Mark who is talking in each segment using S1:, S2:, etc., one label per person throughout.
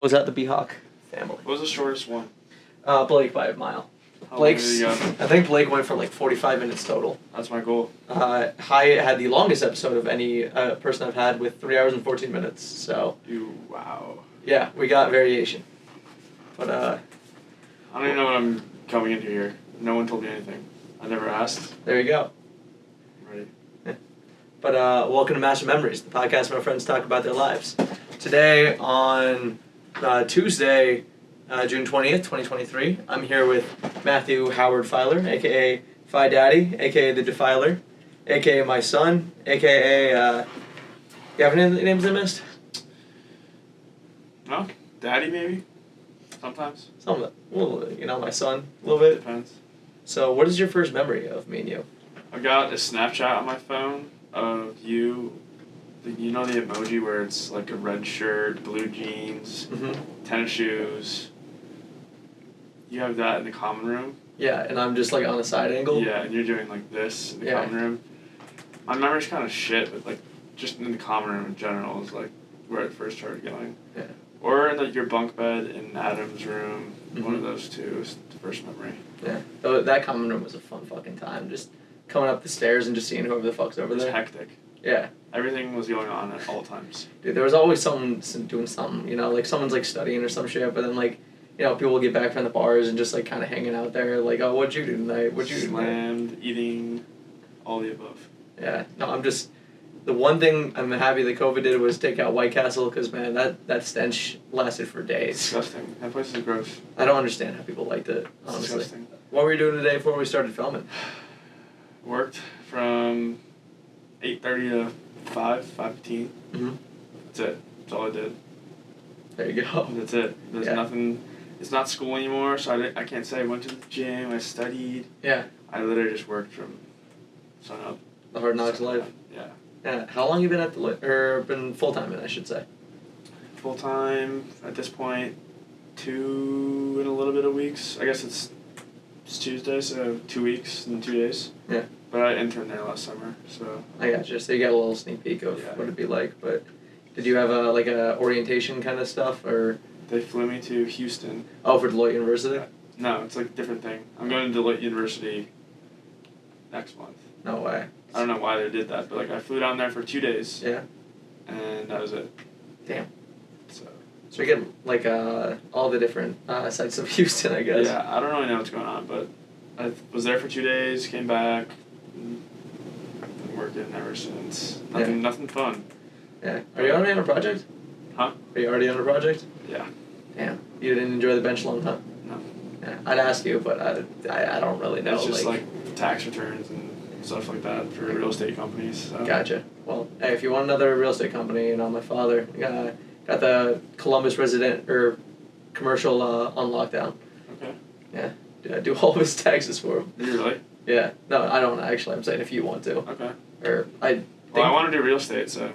S1: Was that the Beehawk family?
S2: What was the shortest one?
S1: Blake by a mile.
S2: How long did he go?
S1: I think Blake went for like 45 minutes total.
S2: That's my goal.
S1: Hyatt had the longest episode of any person I've had with 3 hours and 14 minutes. So.
S2: Wow.
S1: Yeah, we got variation. But
S2: I don't even know what I'm coming into here. No one told me anything. I never asked.
S1: There you go.
S2: I'm ready.
S1: Yeah. But welcome to Master Memories, the podcast where my friends talk about their lives. Today on Tuesday, June 20th, 2023, I'm here with Matthew Howard Filer, a.k.a. Fi Daddy, a.k.a. The Defiler, a.k.a. my son, a.k.a. You have any names I missed?
S2: No? Daddy, maybe? Sometimes?
S1: Some of it. Well, my son, a little bit.
S2: Depends.
S1: So what is your first memory of me and you?
S2: I got a Snapchat on my phone of you. You know the emoji where it's like a red shirt, blue jeans, tennis shoes. You have that in the common room.
S1: Yeah, and I'm just like on a side angle.
S2: Yeah, and you're doing like this in the common room. My memory's kind of shit, but like just in the common room in general is like where it first started going.
S1: Yeah.
S2: Or in your bunk bed in Adam's room. One of those two is the first memory.
S1: Yeah, that common room was a fun fucking time. Just coming up the stairs and just seeing whoever the fuck's over there.
S2: It was hectic.
S1: Yeah.
S2: Everything was going on at all times.
S1: Dude, there was always someone doing something, like someone's like studying or some shit, but then like, people would get back from the bars and just like kind of hanging out there, like, oh, what'd you do tonight? What'd you do tonight?
S2: Slammed, eating, all the above.
S1: Yeah, no, the one thing I'm happy that COVID did was take out White Castle, because, man, that stench lasted for days.
S2: Disgusting. That place is gross.
S1: I don't understand how people liked it, honestly.
S2: Disgusting.
S1: What were you doing today before we started filming?
S2: Worked from 8:30 to 5:15.
S1: Mm-hmm.
S2: That's it. That's all I did.
S1: There you go.
S2: That's it. There's nothing. It's not school anymore, so I can't say I went to the gym, I studied.
S1: Yeah.
S2: I literally just worked from sun up.
S1: The hard knocks life.
S2: Yeah.
S1: Yeah. How long you been been full time in, I should say?
S2: Full time at this point, 2 and a little bit of weeks. I guess it's Tuesday, so 2 weeks and 2 days.
S1: Yeah.
S2: But I interned there last summer, so.
S1: I gotcha. So you got a little sneak peek of what it'd be like, but did you have a orientation kind of stuff, or?
S2: They flew me to Houston.
S1: Oh, for Deloitte University?
S2: No, it's like a different thing. I'm going to Deloitte University next month.
S1: No way.
S2: I don't know why they did that, but like I flew down there for 2 days.
S1: Yeah.
S2: And that was it.
S1: Damn.
S2: So
S1: we get like all the different sites of Houston, I guess.
S2: Yeah, I don't really know what's going on, but I was there for 2 days, came back, been working ever since. Nothing fun.
S1: Yeah. Are you already on a project?
S2: Huh?
S1: Are you already on a project?
S2: Yeah.
S1: Damn. You didn't enjoy the bench long, huh?
S2: No.
S1: Yeah. I'd ask you, but I don't really know.
S2: It's just like tax returns and stuff like that for real estate companies. So.
S1: Gotcha. Well, hey, if you want another real estate company, my father got the Columbus resident or commercial on lockdown.
S2: Okay.
S1: Yeah. I do all of his taxes for him.
S2: Did you really?
S1: Yeah. No, I don't actually. I'm saying if you want to.
S2: Okay.
S1: Or I
S2: want to do real estate, so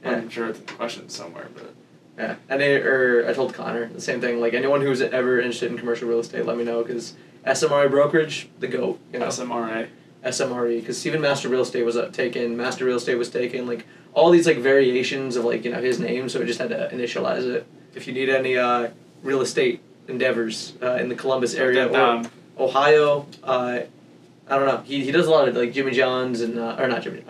S1: yeah.
S2: I'm sure it's a question somewhere, but.
S1: Yeah, and I told Connor the same thing. Like, anyone who's ever interested in commercial real estate, let me know, because SMRE brokerage, the GOAT. SMRE, because Stephen Master Real Estate was taken. Master Real Estate was taken. Like, all these like variations of like his name, so we just had to initialize it. If you need any real estate endeavors in the Columbus area or Ohio, I don't know. He does a lot of like Jimmy John's and or not Jimmy.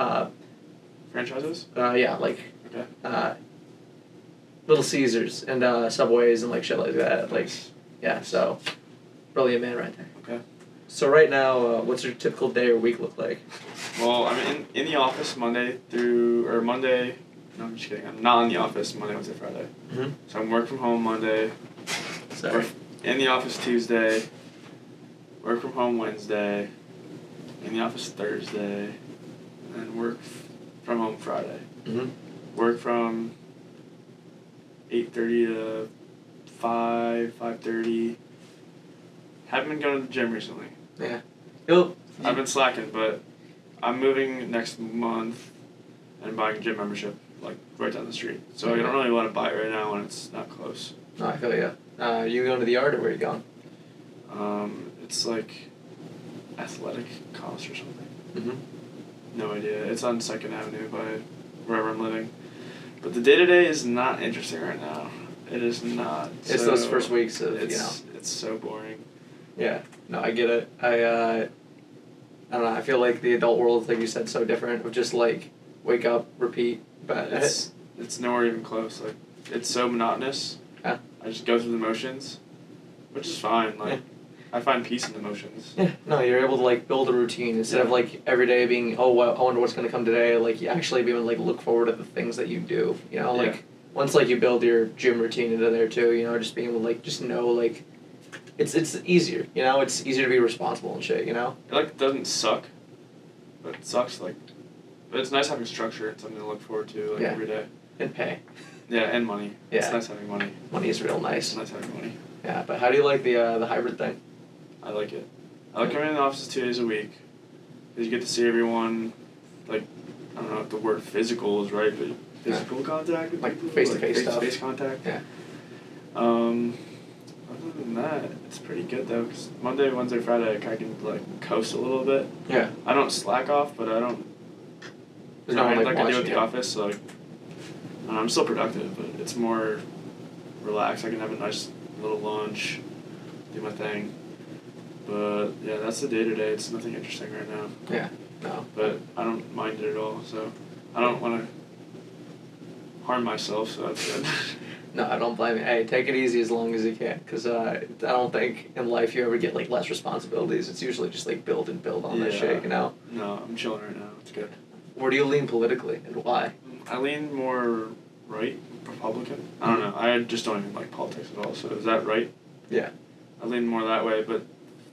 S2: Franchises?
S1: Yeah, like.
S2: Okay.
S1: Little Caesars and Subways and like shit like that. Like, yeah, so brilliant man right there.
S2: Okay.
S1: So right now, what's your typical day or week look like?
S2: Well, I'm in the office Monday. No, I'm just kidding. I'm not in the office Monday, Wednesday, Friday.
S1: Mm-hmm.
S2: So I'm work from home Monday.
S1: Sorry.
S2: In the office Tuesday. Work from home Wednesday. In the office Thursday. And work from home Friday.
S1: Mm-hmm.
S2: Work from 8:30 to 5:30. Haven't been going to the gym recently.
S1: Yeah.
S2: I've been slacking, but I'm moving next month and buying a gym membership, like, right down the street. So I don't really want to buy it right now when it's not close.
S1: No, I feel you. You going to the yard or where are you going?
S2: It's like athletic cost or something.
S1: Mm-hmm.
S2: No idea. It's on 2nd Avenue by wherever I'm living. But the day-to-day is not interesting right now. It is not.
S1: It's those first weeks of,
S2: It's so boring.
S1: Yeah. No, I get it. I don't know. I feel like the adult world, like you said, so different. Of just like wake up, repeat. But
S2: it's nowhere even close. Like it's so monotonous.
S1: Yeah.
S2: I just go through the motions, which is fine. Like I find peace in the motions.
S1: Yeah. No, you're able to like build a routine instead of like every day being I wonder what's gonna come today. Like you actually be able to like look forward to the things that you do. You know, like once like you build your gym routine into there too. You know, just being able to like just know like. It's easier, you know. It's easier to be responsible and shit, you know.
S2: It like doesn't suck, but it sucks like. But it's nice having structure and something to look forward to like every day.
S1: And pay.
S2: Yeah, and money.
S1: Yeah.
S2: It's nice having money.
S1: Money is real nice.
S2: It's nice having money.
S1: Yeah, but how do you like the hybrid thing?
S2: I like it. I like coming in the office 2 days a week. Because you get to see everyone, like, I don't know if the word physical is right, but physical contact with
S1: like
S2: people,
S1: face-to-face stuff.
S2: Face-to-face contact.
S1: Yeah.
S2: Other than that, it's pretty good though. Cause Monday, Wednesday, Friday, I can like coast a little bit.
S1: Yeah.
S2: I don't slack off, but I don't.
S1: There's no one
S2: like I do at the
S1: you.
S2: office. So like, I'm still productive, but it's more relaxed. I can have a nice little lunch, do my thing. But yeah, that's the day to day. It's nothing interesting right now.
S1: Yeah. No.
S2: But I don't mind it at all. So I don't want to harm myself. So that's good.
S1: No, I don't blame you. Hey, take it easy as long as you can, because I don't think in life you ever get like less responsibilities. It's usually just like build on that shit, you know.
S2: No, I'm chilling right now. It's good.
S1: Where do you lean politically, and why?
S2: I lean more right, Republican. I don't know. I just don't even like politics at all. So is that right?
S1: Yeah.
S2: I lean more that way, but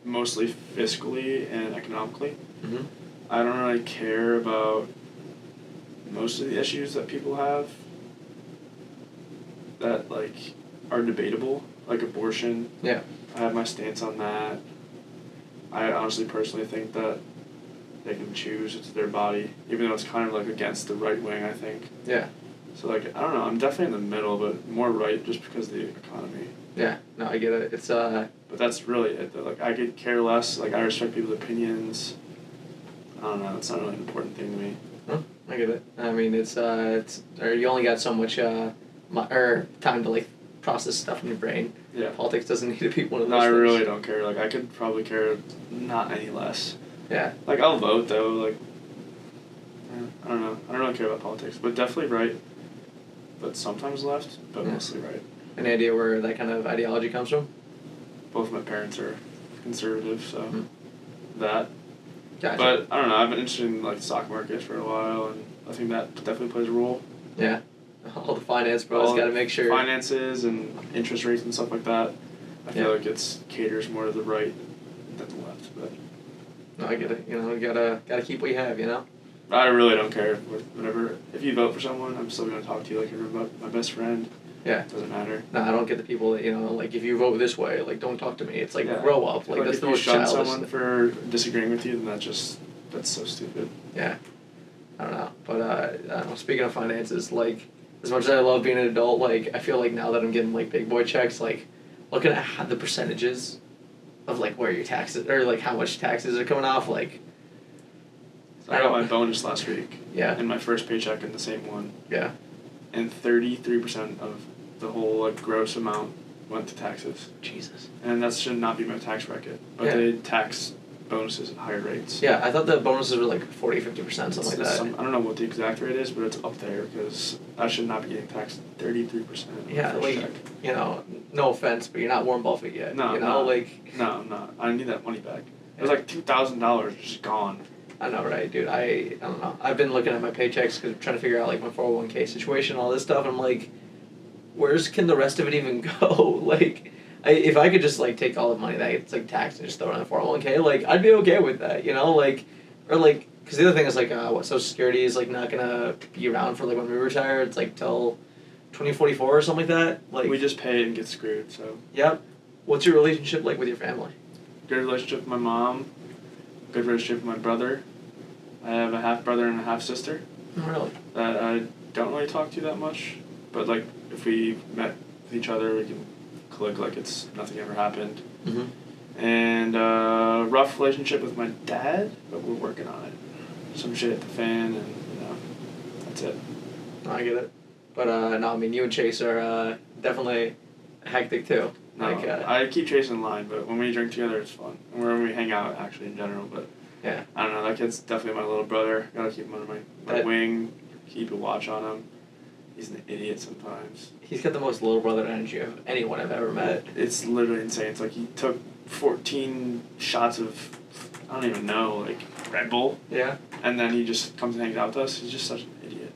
S2: mostly fiscally and economically.
S1: Mm-hmm.
S2: I don't really care about most of the issues that people have that like are debatable, like abortion.
S1: Yeah.
S2: I have my stance on that. I honestly personally think that they can choose, it's their body, even though it's kind of like against the right wing, I think.
S1: Yeah.
S2: So like I don't know, I'm definitely in the middle, but more right just because of the economy.
S1: Yeah. No, I get it. It's
S2: But that's really it though. Like I could care less, like I respect people's opinions. I don't know, it's not really an important thing to me.
S1: I get it. I mean, it's or you only got so much time to like process stuff in your brain.
S2: Yeah.
S1: Politics doesn't need to be one of those.
S2: No, I
S1: things.
S2: really don't care. Like I could probably care not any less.
S1: Yeah.
S2: Like I'll vote though. Like I don't know. I don't really care about politics, but definitely right. But sometimes left, but mostly right.
S1: Any idea where that kind of ideology comes from?
S2: Both my parents are conservative, so that.
S1: Gotcha.
S2: But I don't know. I've been interested in like stock market for a while, and I think that definitely plays a role.
S1: Yeah. All the finance bros got to make sure.
S2: Finances and interest rates and stuff like that. I feel like it's caters more to the right than the left, but.
S1: No, I get it. You know, you gotta keep what you have. You know.
S2: I really don't care. Whatever. If you vote for someone, I'm still gonna talk to you like you're my best friend.
S1: Yeah.
S2: It doesn't matter.
S1: No, I don't get the people that, you know, like if you vote this way, like don't talk to me. It's like grow up. Like that's
S2: if
S1: the
S2: you
S1: most
S2: shun
S1: childish.
S2: someone for disagreeing with you, then that's so stupid.
S1: Yeah. I don't know, but I don't know. Speaking of finances, like as much as I love being an adult, like I feel like now that I'm getting like big boy checks, like looking at how the percentages of like where your taxes or like how much taxes are coming off, like.
S2: So I got my bonus last week.
S1: Yeah.
S2: And my first paycheck in the same one.
S1: Yeah.
S2: And 33% of the whole like gross amount went to taxes.
S1: Jesus.
S2: And that should not be my tax bracket, but they tax bonuses at higher rates.
S1: Yeah, I thought the bonuses were like 40-50%, something like that.
S2: I don't know what the exact rate is, but it's up there because I should not be getting taxed 33%.
S1: Yeah, like
S2: check.
S1: You know, no offense, but you're not Warren Buffett yet.
S2: No,
S1: you know, like.
S2: No, I'm not. I need that money back. It was like $2,000 just gone.
S1: I know, right, dude? I don't know. I've been looking at my paychecks because I'm trying to figure out like my 401k situation, all this stuff. And I'm like, where's can the rest of it even go? Like, if I could just like take all the money that gets like taxed and just throw it in the 401k, like I'd be okay with that, you know, like, or like, because the other thing is like, what Social Security is like not gonna be around for like when we retire. It's like till 2044 or something like that. Like
S2: we just pay and get screwed. So.
S1: Yep. What's your relationship like with your family?
S2: Good relationship with my mom. Good relationship with my brother. I have a half brother and a half sister.
S1: Oh, really?
S2: That I don't really talk to that much, but like if we met with each other, we can click like it's nothing ever happened.
S1: Mm-hmm.
S2: And rough relationship with my dad, but we're working on it. Some shit at the fan, and that's it.
S1: No, I get it. But no, I mean you and Chase are definitely hectic too.
S2: No, I keep chasing the line, but when we drink together, it's fun. And when we hang out, actually, in general, but
S1: yeah.
S2: I don't know, that kid's definitely my little brother. Gotta keep him under my wing, keep a watch on him. He's an idiot sometimes.
S1: He's got the most little brother energy of anyone I've ever met.
S2: It's literally insane. It's like he took 14 shots of, I don't even know, like Red Bull.
S1: Yeah.
S2: And then he just comes and hangs out with us. He's just such an idiot.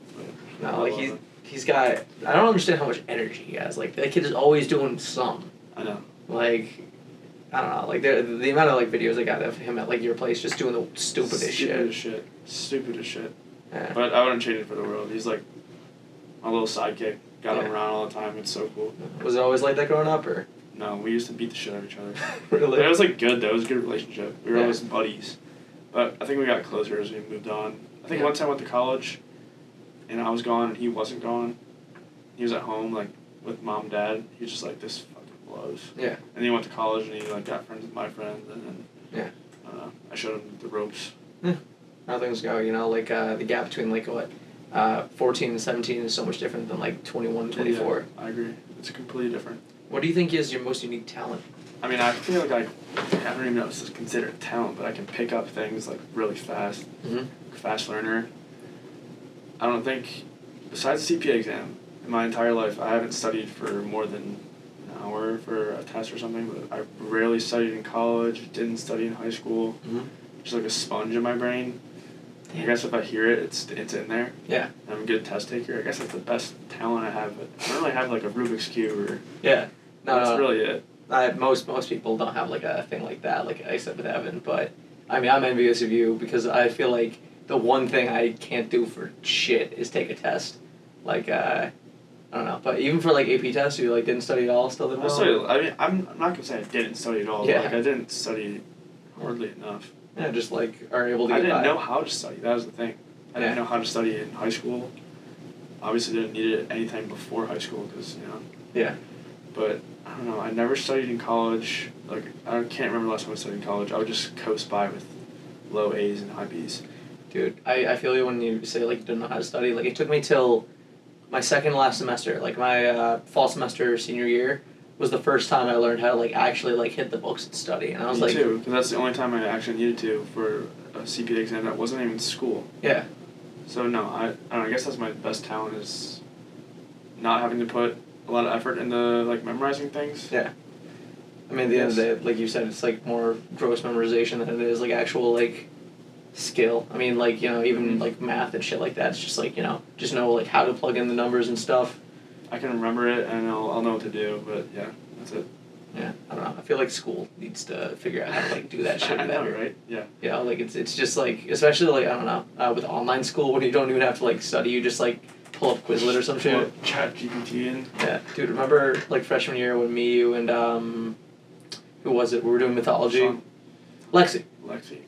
S2: But
S1: no, like he's got, I don't understand how much energy he has. Like that kid is always doing something.
S2: I know.
S1: Like, I don't know. Like the amount of like videos I got of him at like your place just doing the stupidest shit. Stupidest shit. Yeah. But I wouldn't change it for the world. He's like my little sidekick. Got him around all the time. It's so cool. Was it always like that growing up, or?
S2: No, we used to beat the shit out of each other.
S1: Really?
S2: But it was like good though. It was a good relationship. We were always buddies. But I think we got closer as we moved on. I think one time I went to college, and I was gone and he wasn't gone. He was at home like with mom and dad. He was just like, this fucking blows.
S1: Yeah.
S2: And then he went to college and he like got friends with my friends, and then I showed him the ropes.
S1: Yeah. How things go, you know, like the gap between like what, 14 and 17 is so much different than like 21 and 24.
S2: Yeah, I agree. It's completely different.
S1: What do you think is your most unique talent?
S2: I mean, I feel like I don't even know if this is considered talent, but I can pick up things like really fast.
S1: Mm-hmm.
S2: Fast learner. I don't think, besides the CPA exam, in my entire life, I haven't studied for more than an hour for a test or something, but I rarely studied in college, didn't study in high school.
S1: Mm-hmm.
S2: Just like a sponge in my brain.
S1: Yeah.
S2: I guess if I hear it, it's in there.
S1: Yeah.
S2: And I'm a good test taker. I guess that's the best talent I have, but I don't really have like a Rubik's Cube or...
S1: Yeah. No,
S2: that's really it.
S1: Most people don't have like a thing like that, like I said with Evan, but I mean, I'm envious of you because I feel like the one thing I can't do for shit is take a test. Like, I don't know, but even for like AP tests, you like didn't study at all, still did well?
S2: I mean, I'm not gonna say I didn't study at all,
S1: yeah.
S2: But like I didn't study hardly enough.
S1: Yeah, just like are able to get
S2: I didn't
S1: by.
S2: know how to study, that was the thing. I didn't know how to study in high school. Obviously didn't need it anytime before high school because, you know.
S1: Yeah.
S2: But, I don't know, I never studied in college. Like, I can't remember the last time I studied in college. I would just coast by with low A's and high B's.
S1: Dude, I feel you when you say, like, you don't know how to study. Like, it took me till my second last semester. Like, my fall semester senior year was the first time I learned how to, like, actually, like, hit the books and study. And I was
S2: me
S1: like...
S2: Me too, because that's the only time I actually needed to for a CPA exam that wasn't even school.
S1: Yeah.
S2: So, no, I don't know, I guess that's my best talent is not having to put a lot of effort into, like, memorizing things.
S1: Yeah. I mean, at the end of the day, like you said, it's, like, more gross memorization than it is, like, actual, like, skill. I mean, like, you know, even, like, math and shit like that, it's just, like, you know, just know, like, how to plug in the numbers and stuff.
S2: I can remember it, and I'll know what to do, but, yeah, that's it.
S1: Yeah, I don't know. I feel like school needs to figure out how to, like, do that shit better.
S2: I know, right? Yeah.
S1: You know, like, it's just, like, especially, like, I don't know, with online school, when you don't even have to, like, study, you just, like, pull up Quizlet or some shit.
S2: Chat GPT in.
S1: Yeah. Dude, remember, like, freshman year when me, you, and, who was it? We were doing mythology.
S2: Sean.
S1: Lexi.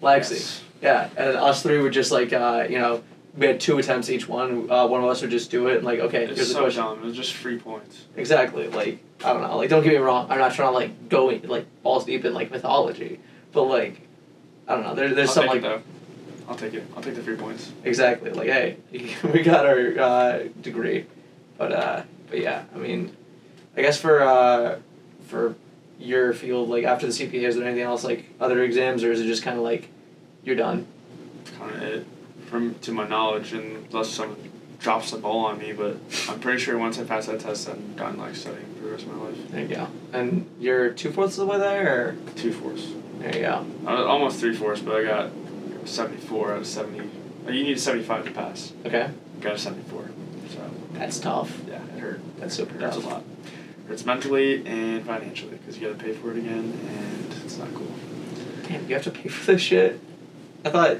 S2: Yes.
S1: Yeah, and us three would just, like, you know, we had 2 attempts each one. One of us would just do it, and, like, okay,
S2: it's
S1: here's the
S2: so
S1: question.
S2: dumb. It was just free points.
S1: Exactly. Like, I don't know. Like, don't get me wrong. I'm not trying to, like, go, like, balls deep in, like, mythology. But, like, I don't know. There's some, like...
S2: I'll take it. I'll take the 3 points.
S1: Exactly. Like, hey, we got our degree. But yeah, I mean, I guess for your field, like, after the CPA, is there anything else, like, other exams, or is it just kind of, like, you're done?
S2: That's kind of it. To my knowledge, unless someone drops the ball on me, but I'm pretty sure once I pass that test, I'm done, like, studying for the rest of my life.
S1: There you go. And you're 2/4 of the way there, or?
S2: 2/4.
S1: There you go.
S2: Almost 3/4, but I got 74 out of 70. You need 75 to pass.
S1: Okay.
S2: Got a 74. So.
S1: That's tough.
S2: Yeah, it hurt.
S1: That's super tough.
S2: It hurts a lot. It hurts mentally and financially, because you gotta pay for it again, and it's not cool.
S1: Damn, you have to pay for this shit? I thought...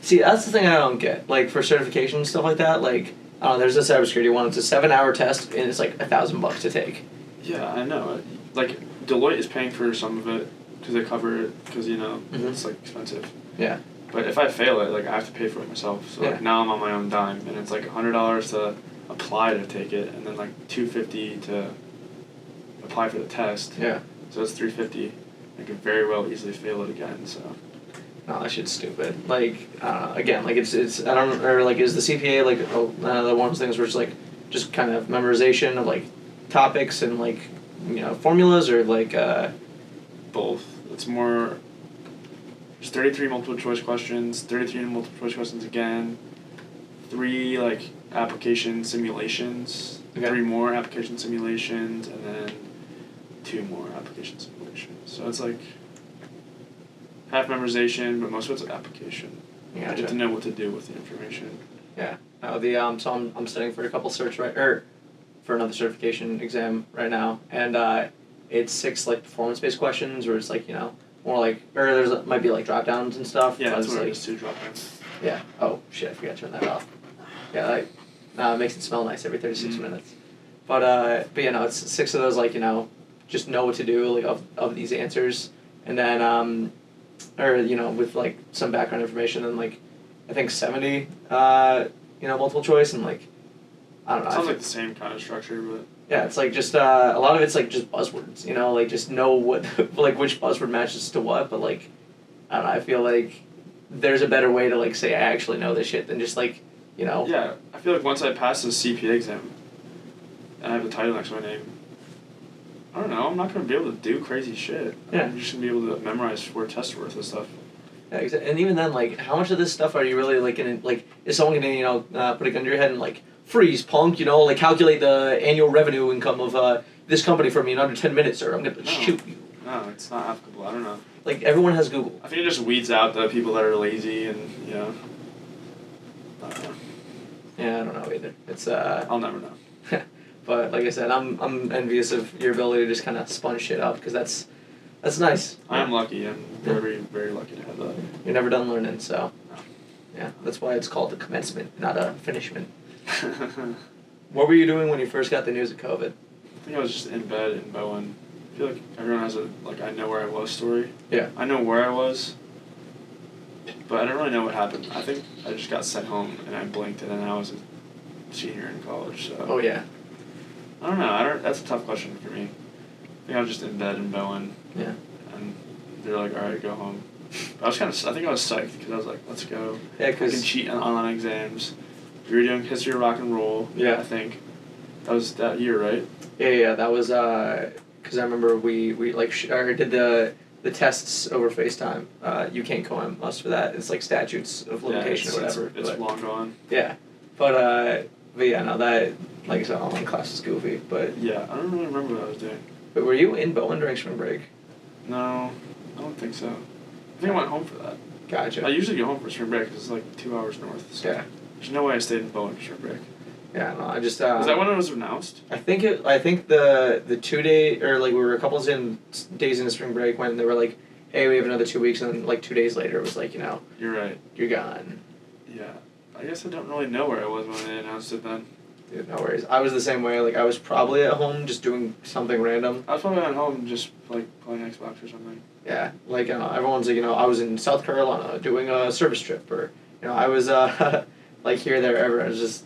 S1: See, that's the thing I don't get. Like, for certification and stuff like that, like, there's a cybersecurity one. It's a 7-hour test, and it's like $1,000 to take.
S2: Yeah, I know. Like, Deloitte is paying for some of it, because they cover it, because, you know, it's, like, expensive.
S1: Yeah.
S2: But if I fail it, like, I have to pay for it myself. So, like, now I'm on my own dime, and it's, like, $100 to apply to take it, and then, like, $250 to apply for the test.
S1: Yeah.
S2: So it's $350. I could very well easily fail it again, so...
S1: No, that shit's stupid. Like, again, like, it's I don't, or, like, is the CPA, like, one of those things where it's, like, just kind of memorization of, like, topics and like formulas or like
S2: both. It's more. There's 33 multiple choice questions, 33 multiple choice questions again, 3 like application simulations, 3 more application simulations, and then 2 more application simulations. So it's like half memorization, but most of it's application.
S1: Gotcha.
S2: I get to know what to do with the information.
S1: Yeah. So I'm studying for a couple for another certification exam right now, and it's 6 like performance based questions, where it's like more like, or might be like drop downs and stuff.
S2: Yeah, that's what
S1: like,
S2: it is, 2 drop downs.
S1: Yeah. Oh shit! I forgot to turn that off. Yeah, it makes it smell nice every 36 minutes. But it's 6 of those like just know what to do like of these answers, and then with like some background information, and like I think 70 multiple choice, and like I don't know.
S2: Sounds like the same kind of structure, but.
S1: Yeah, it's like just a lot of it's like just buzzwords, like just know what like which buzzword matches to what, but like I don't know, I feel like there's a better way to like say I actually know this shit than just like
S2: Yeah, I feel like once I pass the CPA exam and I have the title next to my name, I don't know, I'm not gonna be able to do crazy shit.
S1: Yeah.
S2: I'm just gonna be able to memorize word test worth and stuff.
S1: Yeah, and even then, like, how much of this stuff are you really like gonna like? Is someone gonna put a gun to your head and like freeze, punk? Like calculate the annual revenue income of this company for me in under 10 minutes, or I'm gonna shoot you.
S2: No, it's not applicable. I don't know.
S1: Like everyone has Google.
S2: I think it just weeds out the people that are lazy and I don't know.
S1: Yeah, I don't know either. It's
S2: I'll never know.
S1: But like I said, I'm envious of your ability to just kind of sponge shit up, because that's nice.
S2: I am lucky. I'm very, very lucky to have that.
S1: You're never done learning, so.
S2: No.
S1: Yeah, that's why it's called a commencement, not a finishment. What were you doing when you first got the news of COVID?
S2: I think I was just in bed in Bowen. I feel like everyone has a I know where I was story.
S1: Yeah.
S2: I know where I was, but I don't really know what happened. I think I just got sent home and I blinked, and then I was a senior in college. So.
S1: Oh yeah.
S2: I don't know. That's a tough question for me. I think I was just in bed in Bowen.
S1: Yeah.
S2: And they're like, all right, go home. But I think I was psyched because I was like, let's go.
S1: Yeah, because
S2: I can cheat on online exams. We were doing history of rock and roll.
S1: Yeah.
S2: I think that was that year, right?
S1: Yeah. That was because I remember we did the tests over FaceTime. You can't co-am us for that. It's like statutes of limitation or whatever.
S2: It's long gone.
S1: Yeah, but yeah, no, that like I said, online class is goofy. But
S2: yeah, I don't really remember what I was doing.
S1: But were you in Bowen during spring break?
S2: No, I don't think so. I think I went home for that.
S1: Gotcha.
S2: I usually go home for spring break because it's like 2 hours north. So
S1: yeah.
S2: There's no way I stayed in Bowen for spring break.
S1: Yeah, no, I just.
S2: Was that when it was announced?
S1: I think the 2 day, or like we were a couple days into spring break when they were like, hey, we have another 2 weeks, and then like 2 days later it was like,
S2: You're right.
S1: You're gone.
S2: Yeah, I guess I don't really know where I was when they announced it then.
S1: Dude, no worries. I was the same way. Like I was probably at home just doing something random.
S2: I was probably at home just like playing Xbox or something.
S1: Yeah, like everyone's like I was in South Carolina doing a service trip, or I was like here, there, ever. I was just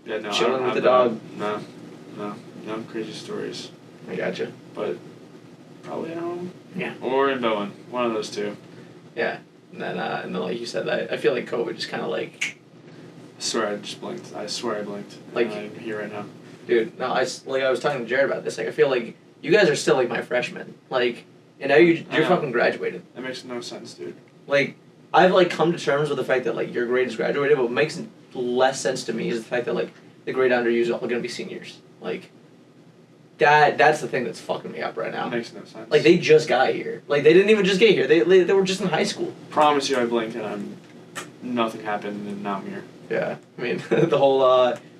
S1: chilling with the dog.
S2: No crazy stories.
S1: I gotcha.
S2: But probably at home.
S1: Yeah.
S2: Or in Bowen, one of those two.
S1: Yeah, and then like you said, I feel like COVID just kind of like.
S2: I swear I just blinked. I swear I blinked.
S1: Like
S2: I'm here right now.
S1: Dude, no, I was talking to Jared about this. Like I feel like you guys are still like my freshmen. Like, now you're fucking graduated.
S2: That makes no sense, dude.
S1: Like, I've like come to terms with the fact that like your grade is graduated, but what makes less sense to me is the fact that like the grade under you is all gonna be seniors. Like, that's the thing that's fucking me up right now.
S2: That makes no sense.
S1: Like they just got here. Like they didn't even just get here. They were just in high school.
S2: Promise you, I blinked and nothing happened, and now I'm here.
S1: Yeah, I mean the whole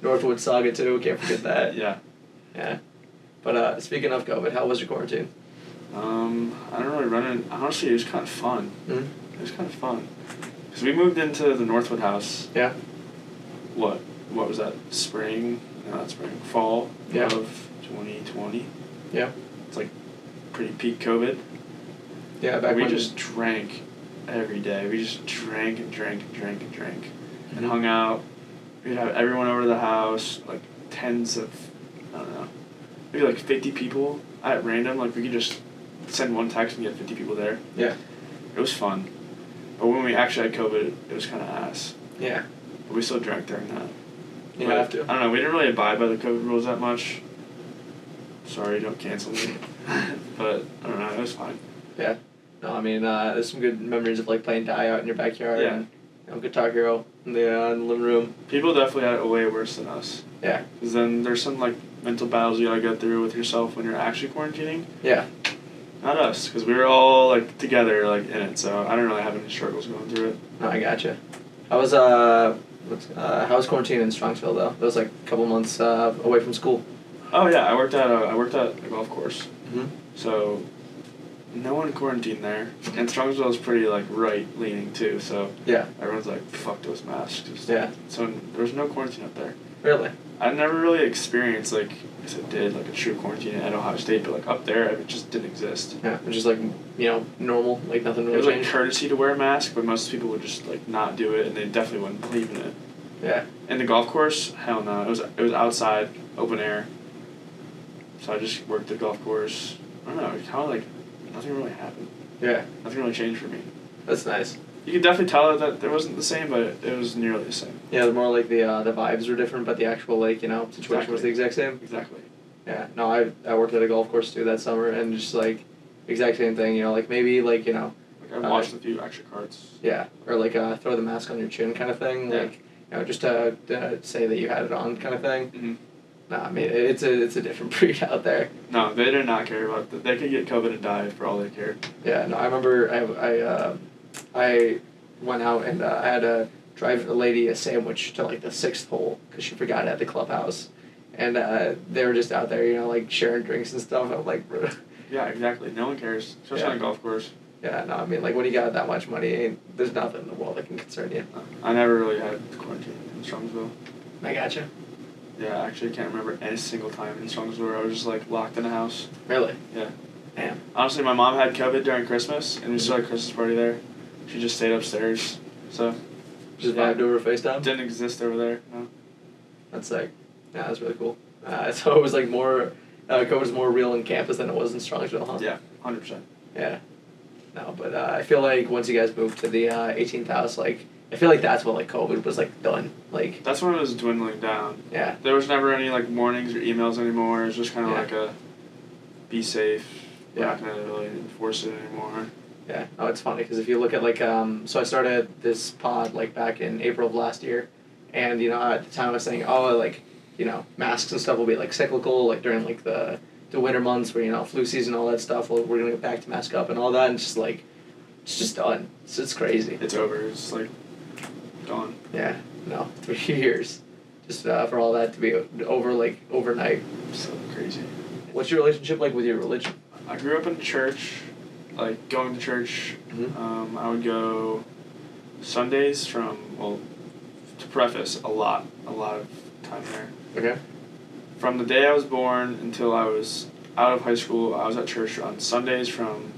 S1: Northwood saga too. Can't forget that.
S2: Yeah.
S1: Yeah. But speaking of COVID, how was your quarantine?
S2: I don't really run it. Honestly, it was kind of fun.
S1: Mm-hmm.
S2: It was kind of fun. Because we moved into the Northwood house.
S1: Yeah.
S2: What was that? Spring? No, not spring. Fall
S1: yeah.
S2: of 2020.
S1: Yeah.
S2: It's like pretty peak COVID.
S1: Yeah, back
S2: we
S1: when
S2: just drank every day. We just drank and drank and drank and drank.
S1: Mm-hmm.
S2: And hung out. We'd have everyone over to the house, like tens of, I don't know, maybe like 50 people at random. Like we could just send one text and get 50 people there.
S1: Yeah.
S2: It was fun. But when we actually had COVID, it was kind of ass.
S1: Yeah.
S2: But we still drank during that.
S1: You have to.
S2: I don't know, we didn't really abide by the COVID rules that much. sorry, don't cancel me. But I don't know, it was fine.
S1: Yeah. No, I mean, there's some good memories of like playing die out in your backyard.
S2: Yeah.
S1: And, Guitar Hero in the living room.
S2: People definitely had it way worse than us.
S1: Yeah.
S2: Because then there's some like mental battles you gotta go through with yourself when you're actually quarantining.
S1: Yeah.
S2: Not us, because we were all like together, like in it. So I don't really have any struggles going through it.
S1: No, I gotcha. How was quarantine in Strongsville though? That was like a couple months away from school.
S2: Oh yeah, I worked at a golf course.
S1: Mhm.
S2: So no one quarantined there, and Strongsville is pretty like right leaning too. So
S1: yeah,
S2: everyone's like, fuck those masks.
S1: Yeah.
S2: So there was no quarantine up there.
S1: Really?
S2: I never really experienced like I guess I did like a true quarantine at Ohio State, but like up there it just didn't exist.
S1: Yeah, which is like normal, like nothing really
S2: It was like
S1: changed.
S2: courtesy to wear a mask, but most people would just like not do it, and they definitely wouldn't believe in it.
S1: Yeah.
S2: And the golf course, hell no, it was outside, open air. So I just worked the golf course. I don't know, kind of like nothing really happened.
S1: Yeah.
S2: Nothing really changed for me.
S1: That's nice.
S2: You could definitely tell that it wasn't the same, but it was nearly the same.
S1: Yeah, the more like the vibes were different, but the actual situation was the exact same.
S2: Exactly.
S1: Yeah. No, I worked at a golf course too that summer, and just like exact same thing. Like maybe like
S2: Like I watched a few extra cards.
S1: Yeah, or like throw the mask on your chin kind of thing.
S2: Yeah.
S1: Like just to say that you had it on kind of thing.
S2: Mm-hmm.
S1: Nah, I mean it's a different breed out there.
S2: No, they did not care about that. They could get COVID and die for all they cared.
S1: Yeah. No, I remember I went out and I had to drive a lady a sandwich to like the 6th hole because she forgot it at the clubhouse, and they were just out there like sharing drinks and stuff. I'm like, bro.
S2: Yeah, exactly. No one cares, especially on a golf course.
S1: Yeah, no, I mean like when you got that much money, there's nothing in the world that can concern you.
S2: I never really had quarantine in Strongsville.
S1: I gotcha.
S2: Yeah, I actually can't remember any single time in Strongsville where I was just like locked in a house.
S1: Really?
S2: Yeah.
S1: Damn.
S2: Honestly, my mom had COVID during Christmas, and we still had a Christmas party there. She just stayed upstairs, so.
S1: Just vibed over FaceTime?
S2: Didn't exist over there, no.
S1: That's sick. Yeah, that's really cool. So it was like more, COVID was more real in campus than it was in Strongsville, huh?
S2: Yeah, 100%.
S1: Yeah. No, but I feel like once you guys moved to the 18th house, like, I feel like that's what like COVID was like done. Like.
S2: That's when it was dwindling down.
S1: Yeah.
S2: There was never any like warnings or emails anymore. It was just kind of
S1: Yeah.
S2: like a, be safe. We're
S1: Yeah.
S2: not gonna really enforce it anymore.
S1: Yeah. Oh, it's funny because if you look at like so I started this pod like back in April of last year, and at the time I was saying like masks and stuff will be like cyclical like during like the winter months where flu season, all that stuff. We're gonna get back to mask up and all that, and it's just like it's just done. It's crazy.
S2: It's over. It's like gone.
S1: Yeah. No, 3 years, just for all that to be over like overnight.
S2: So crazy.
S1: What's your relationship like with your religion?
S2: I grew up in church, like going to church.
S1: Mm-hmm.
S2: I would go Sundays to preface, a lot of time there.
S1: Okay.
S2: From the day I was born until I was out of high school, I was at church on Sundays from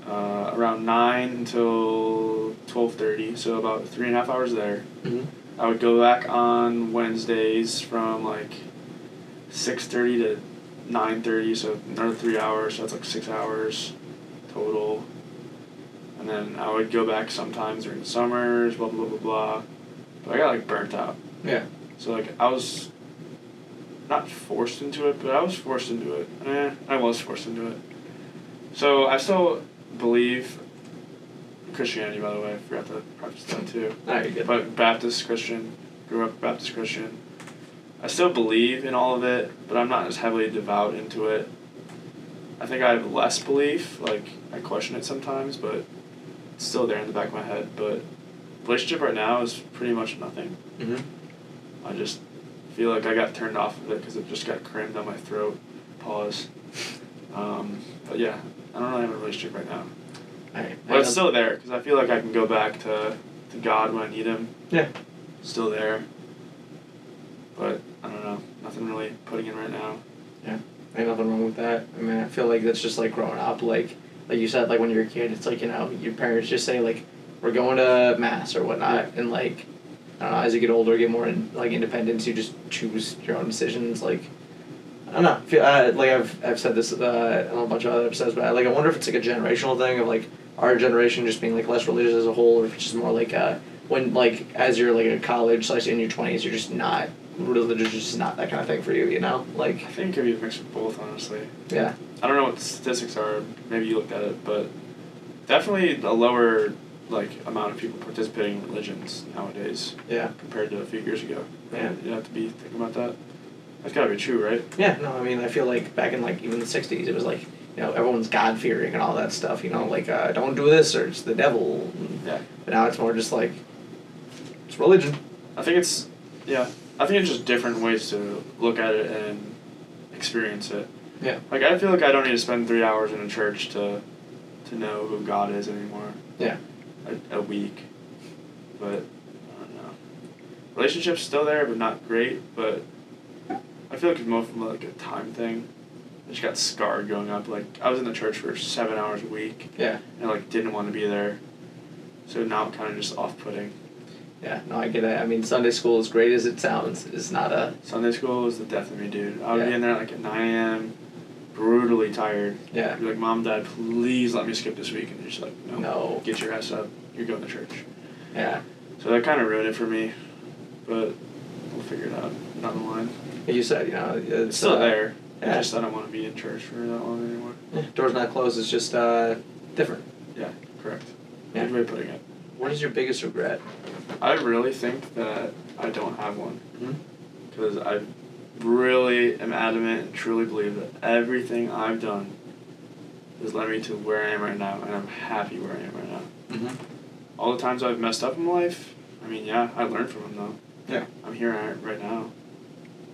S2: around 9 until 12:30, so about 3.5 hours there.
S1: Mm-hmm.
S2: I would go back on Wednesdays from like 6:30 to 9:30, so another 3 hours, so that's like 6 hours total. And then I would go back sometimes during the summers, blah, blah, blah, blah. But I got like burnt out.
S1: Yeah.
S2: So like I was not forced into it, but I was forced into it. I was forced into it. So I still believe in Christianity, by the way. I forgot to preface that too.
S1: You're good.
S2: But Baptist Christian, grew up Baptist Christian. I still believe in all of it, but I'm not as heavily devout into it. I think I have less belief. Like, I question it sometimes, but it's still there in the back of my head. But relationship right now is pretty much nothing.
S1: Mm-hmm.
S2: I just feel like I got turned off of it because it just got crammed down my throat. Pause. But yeah, I don't really have a relationship right now. But it's still there because I feel like I can go back to God when I need Him.
S1: Yeah.
S2: Still there. But I don't know. Nothing really putting in right now.
S1: Yeah. Ain't nothing wrong with that. I mean, I feel like that's just like growing up. Like you said, like when you're a kid, it's like, your parents just say like, we're going to mass or whatnot.
S2: Yeah.
S1: And like, I don't know, as you get older, get more independence, you just choose your own decisions. Like, I don't know. I feel, like I've said this in a bunch of other episodes, but I wonder if it's like a generational thing of like our generation just being like less religious as a whole, or if it's just more like when like as you're like in college / in your 20s, you're just not religion is just not that kind of thing for you, you know? Like,
S2: I think it could be a mix of both, honestly.
S1: yeah.
S2: I don't know what the statistics are. Maybe you looked at it, but definitely a lower amount of people participating in religions nowadays.
S1: Yeah.
S2: Compared to a few years ago.
S1: Yeah.
S2: You have to be thinking about that. That's gotta be true, right?
S1: Yeah. No, I mean, I feel like back in like even the '60s, it was like, you know, everyone's God fearing and all that stuff. You know, like don't do this or it's the devil.
S2: Yeah.
S1: But now it's more just like it's religion.
S2: I think it's just different ways to look at it and experience it.
S1: Yeah.
S2: Like I feel like I don't need to spend 3 hours in a church to know who God is anymore.
S1: Yeah.
S2: A week, but I don't know. Relationship's still there, but not great. But I feel like it's more from like a time thing. I just got scarred growing up. Like I was in the church for 7 hours a week.
S1: Yeah.
S2: And like didn't want to be there, so now I'm kind of just off-putting.
S1: Yeah, no, I get it. I mean, Sunday school, as great as it sounds, is not a...
S2: Sunday school was the death of me, dude. I would
S1: Yeah.
S2: be in there like at 9 a.m., brutally tired.
S1: Yeah.
S2: I'd be like, Mom, Dad, please let me skip this week. And they're just like,
S1: No.
S2: Get your ass up. You're going to church.
S1: Yeah.
S2: So that kind of ruined it for me, but we'll figure it out down the line.
S1: Like you said, you know...
S2: It's still there.
S1: Yeah.
S2: Just I don't want to be in church for that long anymore.
S1: Yeah. Door's not closed, it's just different.
S2: Yeah, correct.
S1: Yeah.
S2: Good way of putting it.
S1: What is your biggest regret?
S2: I really think that I don't have one.
S1: Mm-hmm.
S2: Because I really am adamant and truly believe that everything I've done has led me to where I am right now, and I'm happy where I am right now.
S1: Mm-hmm.
S2: All the times I've messed up in life, I mean, yeah, I learned from them though.
S1: Yeah.
S2: I'm here right now.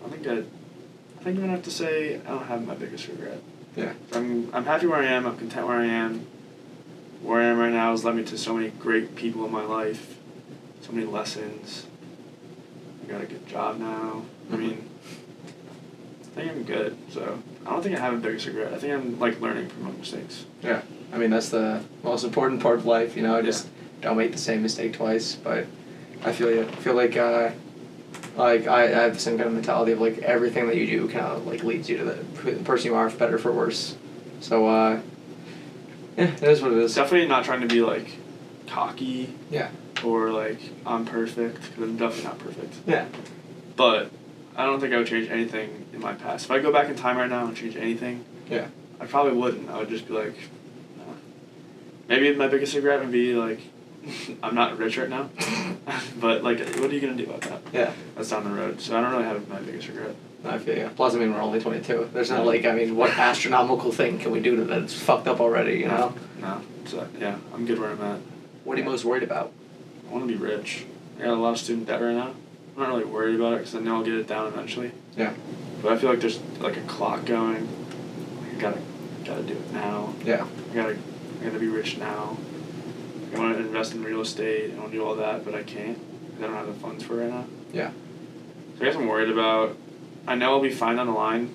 S2: I think I'm gonna have to say I don't have my biggest regret.
S1: Yeah.
S2: I'm happy where I am. I'm content where I am. Where I am right now has led me to so many great people in my life, so many lessons. I got a good job now. I mean, I think I'm good. So I don't think I have a biggest regret. I think I'm like learning from my mistakes.
S1: Yeah. I mean, that's the most important part of life, you know, just don't make the same mistake twice. But I feel you. I feel like I have the same kind of mentality of like everything that you do kind of like leads you to the person you are, for better or for worse. So yeah, it is what it is.
S2: Definitely not trying to be like cocky.
S1: Yeah.
S2: Or like I'm perfect, because I'm definitely not perfect.
S1: Yeah.
S2: But I don't think I would change anything in my past. If I go back in time right now and change anything,
S1: yeah,
S2: I probably wouldn't. I would just be like, no. Maybe my biggest regret would be like, I'm not rich right now. But like, what are you gonna do about that?
S1: Yeah.
S2: That's down the road. So I don't really have my biggest regret.
S1: I feel you. Plus, I mean, we're only 22. There's not like, I mean, what astronomical thing can we do to that? It's fucked up already, you know?
S2: No. So yeah, I'm good where I'm at.
S1: What are you most worried about?
S2: I want to be rich. I got a lot of student debt right now. I'm not really worried about it because I know I'll get it down eventually.
S1: Yeah.
S2: But I feel like there's like a clock going. I gotta do it now.
S1: Yeah.
S2: I gotta be rich now. I want to invest in real estate. I want to do all that, but I can't because I don't have the funds for it right now.
S1: Yeah.
S2: So I guess I'm worried about. I know I'll be fine on the line,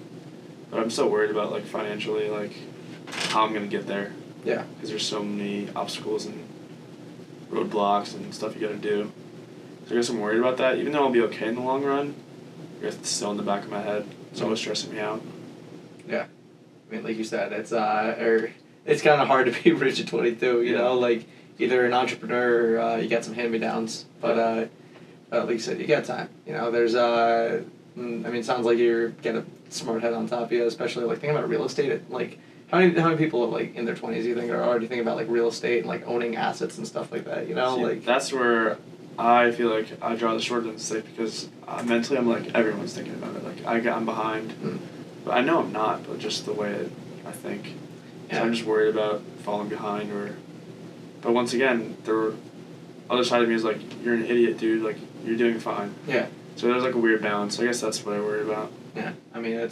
S2: but I'm still worried about like financially, like how I'm gonna get there.
S1: Yeah.
S2: Because there's so many obstacles and roadblocks and stuff you gotta do. So I guess I'm worried about that. Even though I'll be okay in the long run, I guess it's still in the back of my head. It's always stressing me out.
S1: Yeah. I mean, like you said, it's it's kind of hard to be rich at 22. You know, like either an entrepreneur or you got some hand-me-downs. But like you said, you got time. You know, there's I mean, it sounds like you're getting a smart head on top of you, especially like thinking about real estate. Like, how many people like in their 20s you think are already thinking about like real estate and like owning assets and stuff like that? You know,
S2: See,
S1: like
S2: that's where I feel like I draw the short end of the stick because mentally I'm like everyone's thinking about it. Like I'm behind, but I know I'm not. But just the way I think, so I'm just worried about falling behind. But once again, the other side of me is like, you're an idiot, dude. Like you're doing fine.
S1: Yeah.
S2: So there's like a weird balance. I guess that's what I worry about.
S1: Yeah. I mean, I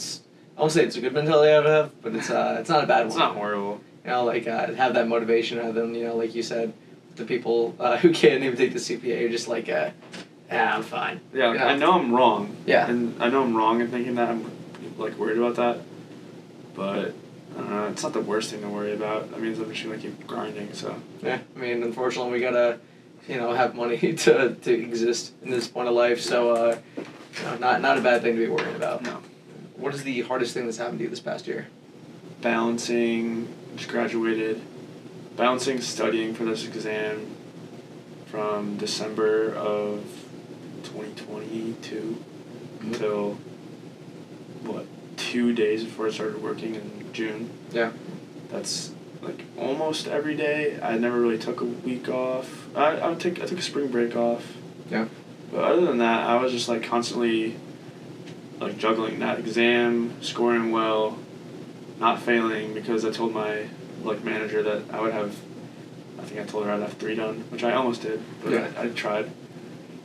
S1: won't say it's a good mentality I would have, but it's not a bad one.
S2: It's not horrible.
S1: You know, like have that motivation rather than, you know, like you said, the people who can't even take the CPA are just like, I'm fine.
S2: Yeah,
S1: you know?
S2: I know I'm wrong.
S1: Yeah.
S2: And I know I'm wrong in thinking that. I'm like worried about that. But I don't know, it's not the worst thing to worry about. That means I'm just gonna keep grinding, so.
S1: Yeah, I mean, unfortunately we gotta, you know, have money to exist in this point of life, so you know, not a bad thing to be worried about.
S2: No.
S1: What is the hardest thing that's happened to you this past year?
S2: Balancing, just graduated, balancing studying for this exam from December of 2022 until, 2 days before I started working in June.
S1: Yeah.
S2: That's like almost every day. I never really took a week off. I took a spring break off.
S1: Yeah.
S2: But other than that, I was just like constantly like juggling that exam, scoring well, not failing because I told my like manager that I would have. I think I told her I'd have 3 done, which I almost did, but
S1: yeah.
S2: I tried.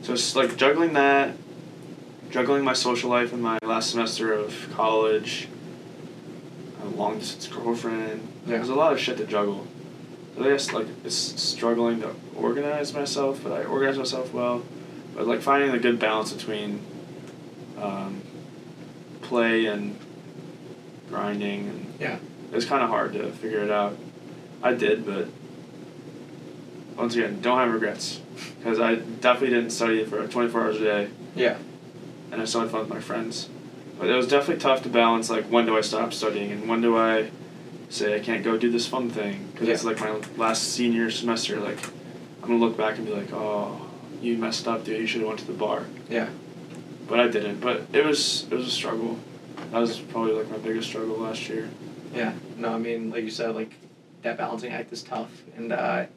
S2: So it's like juggling that, juggling my social life in my last semester of college, a long distance girlfriend.
S1: Yeah.
S2: There's a lot of shit to juggle. So I guess like it's struggling to organize myself, but I organize myself well. But like finding a good balance between play and grinding, and
S1: yeah.
S2: it was kind of hard to figure it out. I did, but once again, don't have regrets because I definitely didn't study for 24 hours a day.
S1: Yeah.
S2: And I still had fun with my friends. But it was definitely tough to balance, like, when do I stop studying and when do I say I can't go do this fun thing? Because it's like my last senior semester, like, I'm going to look back and be like, oh, you messed up, dude, you should have went to the bar.
S1: Yeah.
S2: But I didn't. But it was a struggle. That was probably, like, my biggest struggle last year.
S1: Yeah. No, I mean, like you said, like, that balancing act is tough. And, I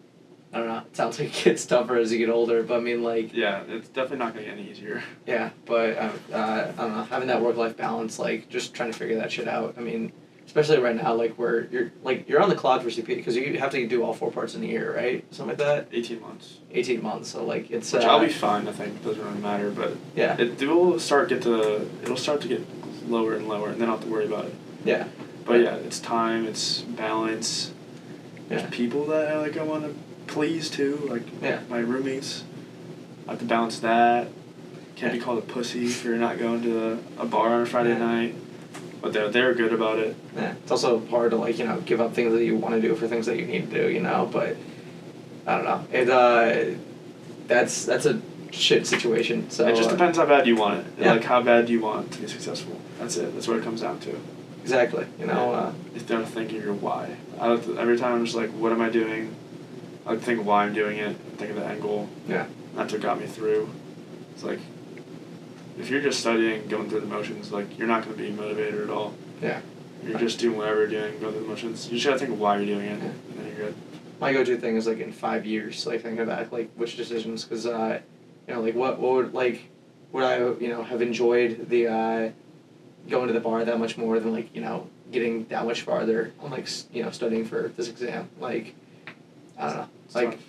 S1: don't know, it sounds like it gets tougher as you get older, but I mean, like...
S2: Yeah, it's definitely not going to get any easier.
S1: Yeah, but, I don't know, having that work-life balance, like, just trying to figure that shit out. I mean, especially right now, like, where you're on the clock for CP, because you have to do all 4 parts in a year, right? Something like that?
S2: 18 months.
S1: 18 months, so, like, it's...
S2: Which I'll be fine, I think. It doesn't really matter, but...
S1: Yeah.
S2: It'll start to get lower and lower, and then I'll have to worry about it.
S1: Yeah.
S2: But yeah, it's time, it's balance. There's people that I want to please too, like my roommates. I have to balance that. Can't be called a pussy for not going to a bar on a Friday night. But they're good about it.
S1: Yeah. It's also hard to, like, give up things that you want to do for things that you need to do, but I don't know. It that's a shit situation. So
S2: it just depends how bad you want it. Like how bad do you want to be successful? That's it. That's what it comes down to.
S1: Exactly.
S2: You have to think of your why. Every time I'm just like, what am I doing? I like to think of why I'm doing it, think of the end goal.
S1: Yeah.
S2: That's what got me through. It's like, if you're just studying, going through the motions, like, you're not going to be motivated at all.
S1: Yeah.
S2: You're just doing whatever you're doing, going through the motions. You just got to think of why you're doing it, and then you're good.
S1: My go-to thing is, like, in 5 years, like, thinking back, like, which decisions, because, like, what would, like, would I, have enjoyed the, going to the bar that much more than, like, getting that much farther on, like, studying for this exam. Like, I don't know.
S2: It's
S1: like,
S2: tough.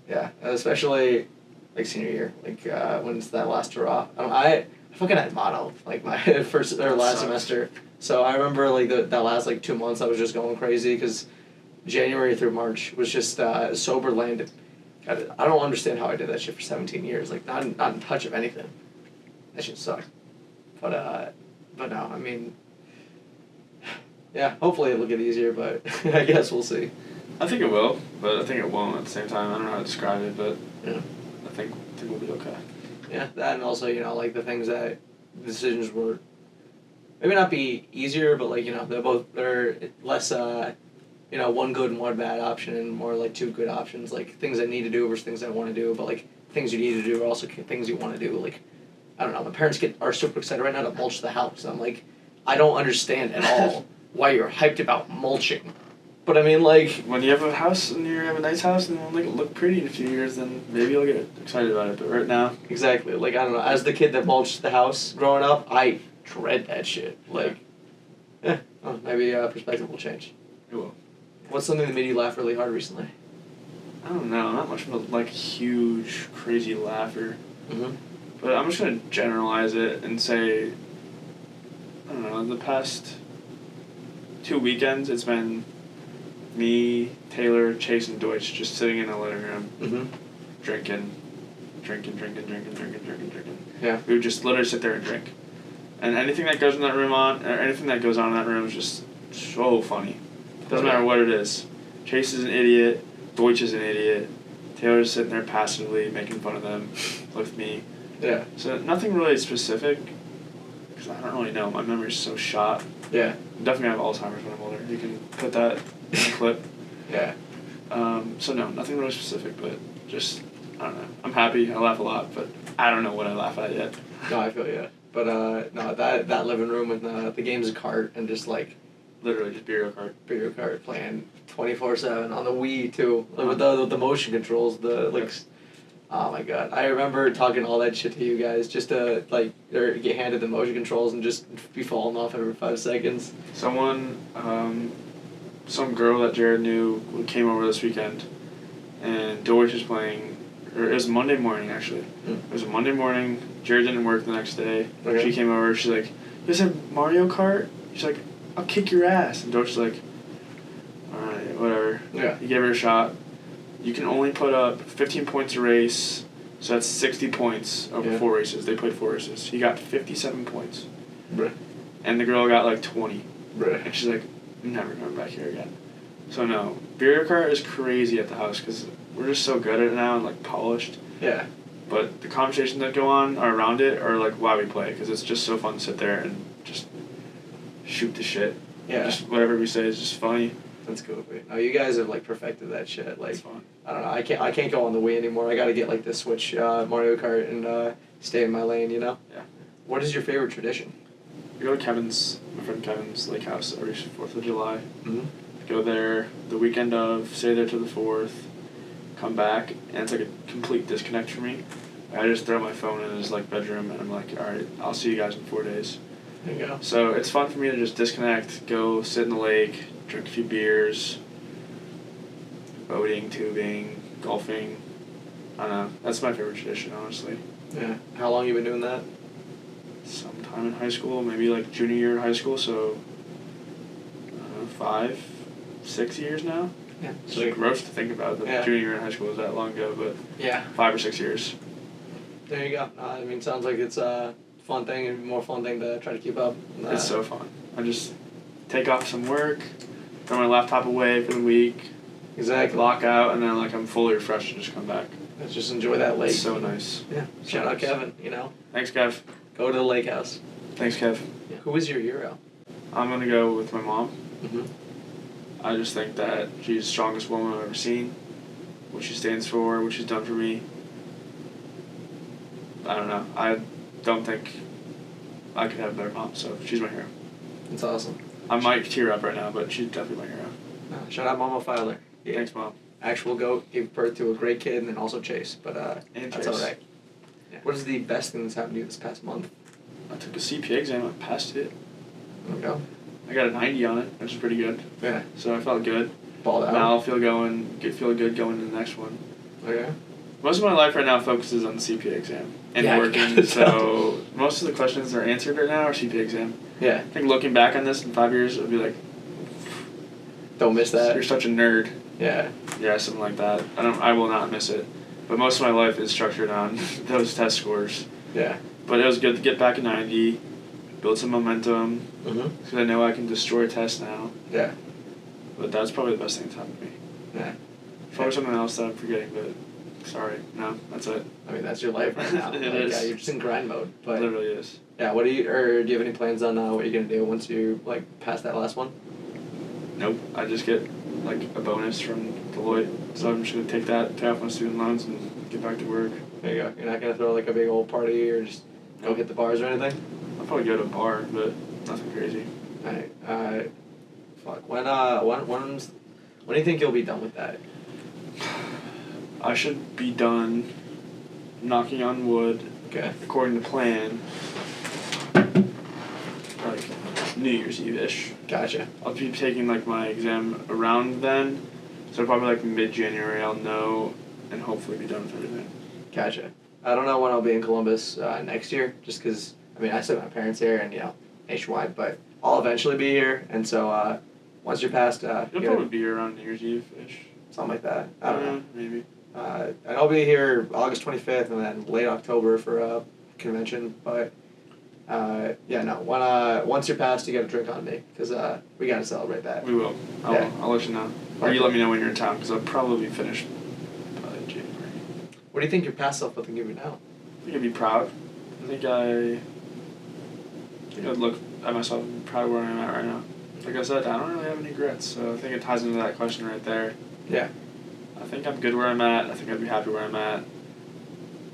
S1: Yeah, especially, like, senior year, like, when it's that last hurrah. I fucking had mono, like, my first or last semester. So I remember, like, that last, like, 2 months I was just going crazy, because January through March was just sober landed. I don't understand how I did that shit for 17 years. Like, not in touch of anything. That shit sucked. But no, I mean, yeah, hopefully it'll get easier, but I guess we'll see.
S2: I think it will, but I think it won't at the same time. I don't know how to describe it, but
S1: yeah.
S2: I think we'll be okay.
S1: Yeah, that, and also, like, the things that decisions were maybe not be easier, but, like, they're less, one good and one bad option, and more like 2 good options, like things I need to do versus things I want to do, but, like, things you need to do are also things you want to do. Like, I don't know, my parents are super excited right now to mulch the house. I'm like, I don't understand at all why you're hyped about mulching. But I mean, like...
S2: When you have a house and you have a nice house and it'll make it look pretty in a few years, then maybe you'll get excited about it. But right now...
S1: Exactly. Like, I don't know. As the kid that mulched the house growing up, I dread that shit. Like, maybe perspective will change.
S2: It will.
S1: What's something that made you laugh really hard recently?
S2: I don't know. I'm not much of a, like, huge, crazy laugher.
S1: Mm-hmm.
S2: But I'm just going to generalize it and say, I don't know, the past 2 weekends, it's been me, Taylor, Chase, and Deutsch just sitting in the living room, drinking.
S1: Yeah.
S2: We would just literally sit there and drink. And anything that goes in that room or anything that goes on in that room is just so funny. Doesn't matter what it is. Chase is an idiot, Deutsch is an idiot, Taylor's sitting there passively making fun of them with me.
S1: Yeah.
S2: So nothing really specific, because I don't really know. My memory's so shot.
S1: Yeah.
S2: I definitely have Alzheimer's when I'm older. You can put that in a clip.
S1: Yeah.
S2: So no, nothing really specific, but just, I don't know. I'm happy. I laugh a lot, but I don't know what I laugh at yet.
S1: No, I feel you. But no, that living room with the games of cart and just like
S2: literally just Mario Kart
S1: playing 24/7 on the Wii too, like with the motion controls, the like.
S2: Yes.
S1: Oh my god! I remember talking all that shit to you guys just to like or get handed the motion controls and just be falling off every 5 seconds.
S2: Someone, some girl that Jared knew came over this weekend, and Deutsch was playing. Or it was Monday morning actually. It was a Monday morning. Jared didn't work the next day.
S1: Okay.
S2: She came over. She's like, "You guys have Mario Kart?" She's like, "I'll kick your ass." And Deutsch was like, "All right, whatever."
S1: Yeah.
S2: He gave her a shot. You can only put up 15 points a race, so that's 60 points over 4 races. They played 4 races. He got 57 points.
S1: Bruh.
S2: And the girl got like 20.
S1: Bruh.
S2: And she's like, I'm never coming back here again. So no, Mario Kart is crazy at the house because we're just so good at it now and like polished.
S1: Yeah.
S2: But the conversations that go on around it are like why we play, because it's just so fun to sit there and just shoot the shit.
S1: Yeah.
S2: Just whatever we say is just funny.
S1: That's cool. Oh, you guys have like perfected that shit. Like,
S2: It's fun.
S1: I don't know. I can't go on the Wii anymore. I got to get like the Switch Mario Kart and stay in my lane. You know.
S2: Yeah.
S1: What is your favorite tradition?
S2: We go to my friend Kevin's lake house every 4th of July.
S1: Mm-hmm.
S2: Go there the weekend of, stay there till the 4th, come back, and it's like a complete disconnect for me. I just throw my phone in his like bedroom and I'm like, all right, I'll see you guys in 4 days.
S1: There you go.
S2: So it's fun for me to just disconnect, go sit in the lake, drink a few beers, boating, tubing, golfing. I don't know. That's my favorite tradition, honestly.
S1: Yeah. How long you been doing that?
S2: Sometime in high school, maybe like junior year in high school, so 5, 6 years now.
S1: Yeah.
S2: It's like gross to think about that junior year in high school was that long ago, but
S1: yeah,
S2: 5 or 6 years.
S1: There you go. I mean, sounds like it's a fun thing and more fun thing to try to keep up.
S2: It's so fun. I just take off some work, throw my laptop away for the week,
S1: exactly.
S2: lock out, and then like I'm fully refreshed and just come back.
S1: Let's just enjoy that lake.
S2: It's so nice.
S1: Yeah. Shout out Kevin. You know.
S2: Thanks, Kev.
S1: Go to the lake house.
S2: Thanks, Kev.
S1: Yeah. Who is your hero?
S2: I'm gonna go with my mom.
S1: Mm-hmm.
S2: I just think that she's the strongest woman I've ever seen. What she stands for, what she's done for me. I don't know. I don't think I could have a better mom, so she's my hero.
S1: That's awesome.
S2: I might tear up right now, but she's definitely my hero.
S1: Shout out Mama Filer. Yeah.
S2: Thanks, Mom.
S1: Actual goat, gave birth to a great kid and then also Chase, but
S2: And
S1: that's
S2: Chase.
S1: alright. Yeah. What is the best thing that's happened to you this past month?
S2: I took a CPA exam, I passed it.
S1: There we go.
S2: I got a 90 on it, which is pretty good.
S1: Yeah.
S2: So I felt good.
S1: Balled out.
S2: Now I'll feel good going to the next one.
S1: Okay.
S2: Most of my life right now focuses on the CPA exam and
S1: Yeah, I
S2: working,
S1: can
S2: so most of the questions that are answered right now are CPA exam.
S1: Yeah.
S2: I think looking back on this in 5 years, it'll be like,
S1: Don't miss that.
S2: you're such a nerd.
S1: Yeah.
S2: Yeah, something like that. I will not miss it. But most of my life is structured on those test scores.
S1: Yeah.
S2: But it was good to get back a 90, build some momentum,
S1: Mm-hmm.
S2: because I know I can destroy tests now.
S1: Yeah.
S2: But that's probably the best thing that's happened to me.
S1: Yeah.
S2: Focus on something else that I'm forgetting, but sorry, no, that's it.
S1: I mean, that's your life right now.
S2: It
S1: like,
S2: is.
S1: Yeah, you're just in grind mode. But
S2: It literally is.
S1: yeah, do you have any plans on what you're gonna do once you like pass that last one?
S2: Nope. I just get like a bonus from Deloitte, so I'm just gonna take that, pay off my student loans, and get back to work.
S1: There you go. You're not gonna throw like a big old party or just go
S2: Nope.
S1: hit the bars or anything?
S2: I'll probably go to a bar, but nothing crazy.
S1: Alright. Fuck. When do you think you'll be done with that?
S2: I should be done knocking on wood,
S1: Okay.
S2: according to plan, like New Year's Eve-ish.
S1: Gotcha.
S2: I'll be taking like my exam around then, so probably like mid-January I'll know and hopefully be done with everything.
S1: Gotcha. I don't know when I'll be in Columbus next year, just because, I mean, I still have my parents here and, nationwide, but I'll eventually be here, and so once you're past,
S2: You'll probably be here around New Year's Eve-ish.
S1: something like that. I don't know.
S2: Maybe.
S1: And I'll be here August 25th and then late October for a convention, but once you're past, you got to drink on me, because we got to celebrate that.
S2: We will. I'll let you know. Or you let me know when you're in town, because I'll probably be finished by January.
S1: What do you think your past self would think of you now?
S2: I think I'd be proud. I think I'd look at myself and be proud of where I'm at right now. Like I said, I don't really have any regrets, so I think it ties into that question right there.
S1: Yeah.
S2: I think I'm good where I'm at. I think I'd be happy where I'm at.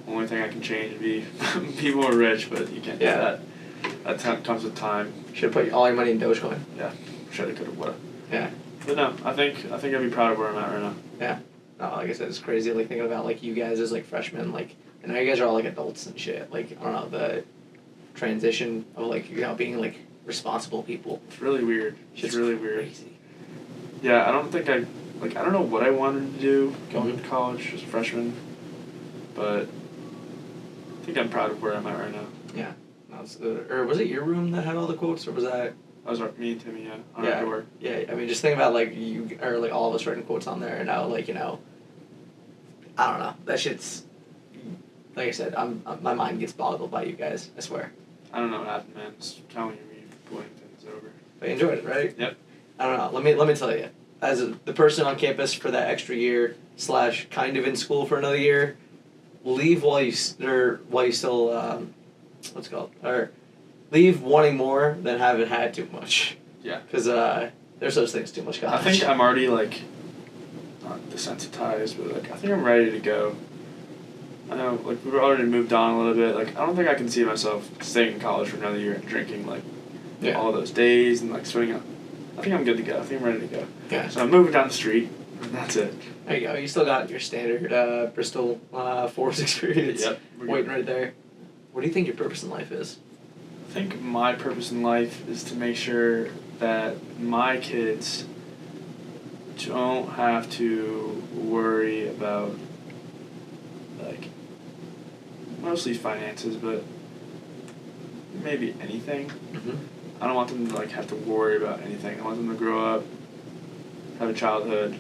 S2: Only thing I can change would be be more rich, but you can't do that. That comes with time.
S1: Should have put all your money in Dogecoin.
S2: Yeah. Shoulda, coulda, woulda.
S1: Yeah.
S2: But no, I think I'd be proud of where I'm at right now.
S1: Yeah. No, like I said, it's crazy. Like thinking about like you guys as like freshmen, like and now you guys are all like adults and shit. Like I don't know the transition of like being like responsible people.
S2: It's really weird. It's really weird.
S1: Crazy.
S2: Yeah, I don't think I don't know what I wanted to do going to college as a freshman, but I think I'm proud of where I'm at right now.
S1: Yeah. Or was it your room that had all the quotes, or was that?
S2: That was me and Timmy, on our door.
S1: Yeah, I mean, just think about like you or like all of us writing quotes on there, and now like I don't know. That shit's like I said. My mind gets boggled by you guys. I swear.
S2: I don't know what happened, man. Just telling you, we blinked and it's over.
S1: But you enjoyed it, right?
S2: Yep.
S1: I don't know. Let me tell you, as the person on campus for that extra year / kind of in school for another year, leave while you still what's it called, or leave wanting more than having had too much.
S2: Yeah.
S1: Because there's such things too much college.
S2: I think I'm already like not desensitized, but like I think I'm ready to go. I know, like we've already moved on a little bit. Like I don't think I can see myself staying in college for another year and drinking like all those days and like spending up. I think I'm good to go. I think I'm ready to go.
S1: Yeah.
S2: So I'm moving down the street, and that's it.
S1: There you go. You still got your standard Bristol Forest experience.
S2: Yep.
S1: Waiting right there. What do you think your purpose in life is?
S2: I think my purpose in life is to make sure that my kids don't have to worry about like mostly finances, but maybe anything.
S1: Mm-hmm.
S2: I don't want them to like have to worry about anything. I want them to grow up, have a childhood.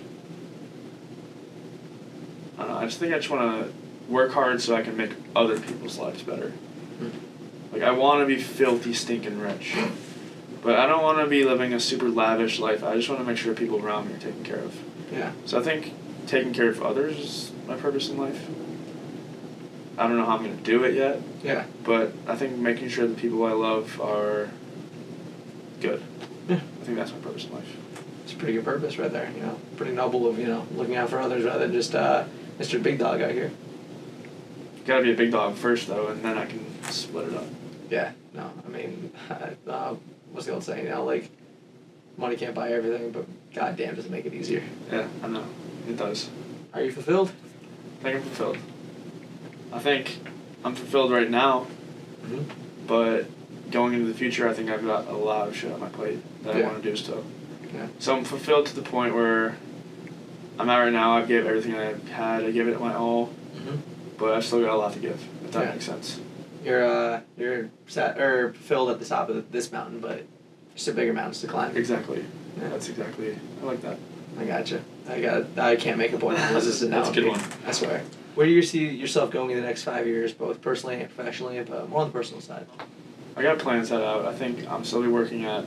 S2: I don't know. I just want to work hard so I can make other people's lives better.
S1: Mm-hmm.
S2: Like I want to be filthy, stinking rich, but I don't want to be living a super lavish life. I just want to make sure people around me are taken care of.
S1: Yeah.
S2: So I think taking care of others is my purpose in life. I don't know how I'm going to do it yet.
S1: Yeah.
S2: But I think making sure the people I love are good.
S1: Yeah.
S2: I think that's my purpose in life.
S1: It's a pretty good purpose right there. Pretty noble of looking out for others rather than just Mr. Big Dog out here.
S2: Gotta be a big dog first though, and then I can split it up.
S1: Yeah. No. I mean, what's the old saying? Like, money can't buy everything, but goddamn, does it make it easier?
S2: Yeah, I know. It does.
S1: Are you fulfilled?
S2: I think I'm fulfilled. I think I'm fulfilled right now,
S1: Mm-hmm.
S2: but going into the future, I think I've got a lot of shit on my plate that I want to do still.
S1: Yeah.
S2: So I'm fulfilled to the point where I'm at right now. I gave everything I had. I gave it my all,
S1: Mm-hmm.
S2: but I've still got a lot to give. If that
S1: Yeah.
S2: makes sense.
S1: You're fulfilled at the top of this mountain, but just a bigger mountains to climb.
S2: Exactly.
S1: Yeah.
S2: That's exactly it. I like that.
S1: I gotcha. I can't make a point unless it's an
S2: That's a good one.
S1: I swear. Where do you see yourself going in the next 5 years, both personally and professionally, but more on the personal side?
S2: I got plans set out. I think I'm still working at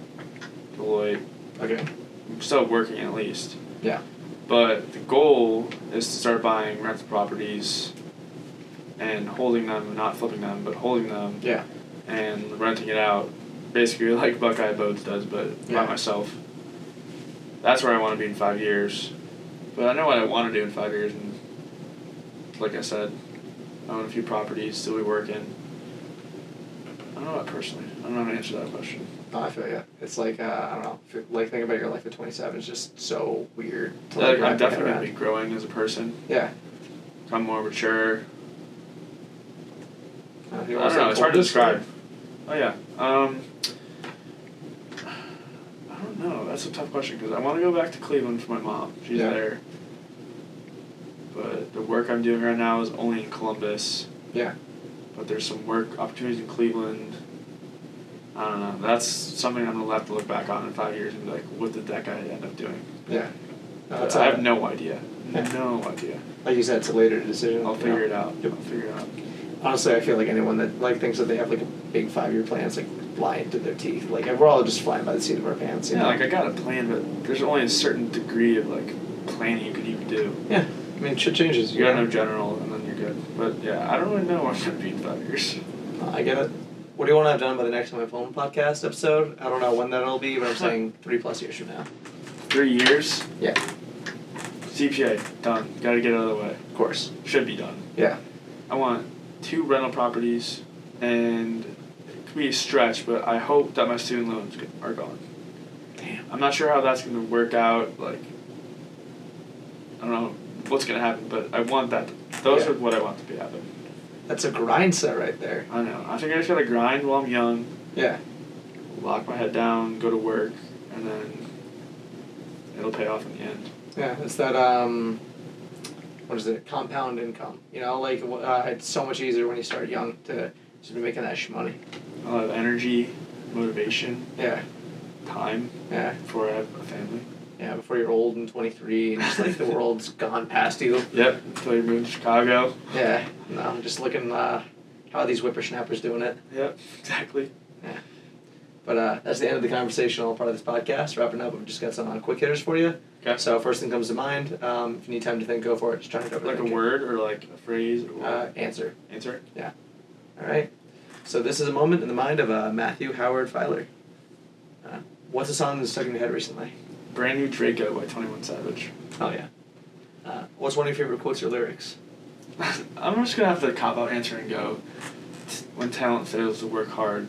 S2: Deloitte.
S1: Okay.
S2: I'm still working at least.
S1: Yeah.
S2: But the goal is to start buying rental properties and holding them, not flipping them, but holding them.
S1: Yeah.
S2: And renting it out. Basically like Buckeye Boats does, but by myself. That's where I want to be in 5 years. But I know what I want to do in 5 years, and like I said, I own a few properties, still be working. I don't know about personally. I don't know how to answer that question.
S1: No, I feel you. It's like, I don't know, think about your life at 27 is just so weird.
S2: I'm definitely going to be growing as a person.
S1: Yeah.
S2: I'm more mature.
S1: I
S2: don't know, it's hard to describe. Oh yeah. I don't know, that's a tough question because I want to go back to Cleveland for my mom. She's there. But the work I'm doing right now is only in Columbus.
S1: Yeah.
S2: But there's some work opportunities in Cleveland. I don't know. That's something I'm going to have to look back on in 5 years and be like, what did that guy end up doing?
S1: Yeah. No,
S2: I have no idea.
S1: Yeah.
S2: No idea.
S1: Like you said, it's a later decision.
S2: I'll figure it out. I'll figure it out.
S1: Honestly, I feel like anyone that thinks that they have like a big 5 year plan is like lying to their teeth. Like we're all just flying by the seat of our pants. You know?
S2: Like I got a plan, but there's only a certain degree of like planning you could even do.
S1: Yeah. I mean, shit changes.
S2: You gotta know general, and then you're good. But yeah, I don't really know what I'm gonna be in 5 years.
S1: I get it. What do you want to have done by the next My Phone podcast episode? I don't know when that'll be, but I'm saying 3+ years from now.
S2: 3 years?
S1: Yeah.
S2: CPA, done. Gotta get it out of the way.
S1: Of course.
S2: Should be done.
S1: Yeah.
S2: I want 2 rental properties and could be a stretch, but I hope that my student loans are gone.
S1: Damn.
S2: I'm not sure how that's going to work out. Like, I don't know what's going to happen, but I want that. Those are what I want to be happening.
S1: That's a grind set right there.
S2: I know. I think I just got to grind while I'm young.
S1: Yeah.
S2: Lock my head down, go to work, and then it'll pay off in the end.
S1: Yeah, it's that, what is it, compound income. You know, like, it's so much easier when you start young to just be making that money.
S2: A lot of energy, motivation,
S1: Yeah.
S2: time
S1: Yeah.
S2: before I have a family.
S1: Yeah, before you're old and 23 and just like the world's gone past you.
S2: Yep, until you move to Chicago.
S1: Yeah, no, I'm just looking how these whippersnappers doing it.
S2: Yep, exactly.
S1: Yeah. But that's the end of the conversational part of this podcast. Wrapping up, we've just got some quick hitters for you.
S2: Okay.
S1: So first thing comes to mind. If you need time to think, go for it. Just try to
S2: Like a word or like a phrase or
S1: answer.
S2: Answer?
S1: Yeah. All right. So this is a moment in the mind of Matthew Howard Filer. What's a song that's stuck in your head recently?
S2: Brand New Draco by 21 Savage.
S1: Oh yeah. What's one of your favorite quotes or lyrics?
S2: I'm just gonna have to cop out answer and go. When talent fails to work hard.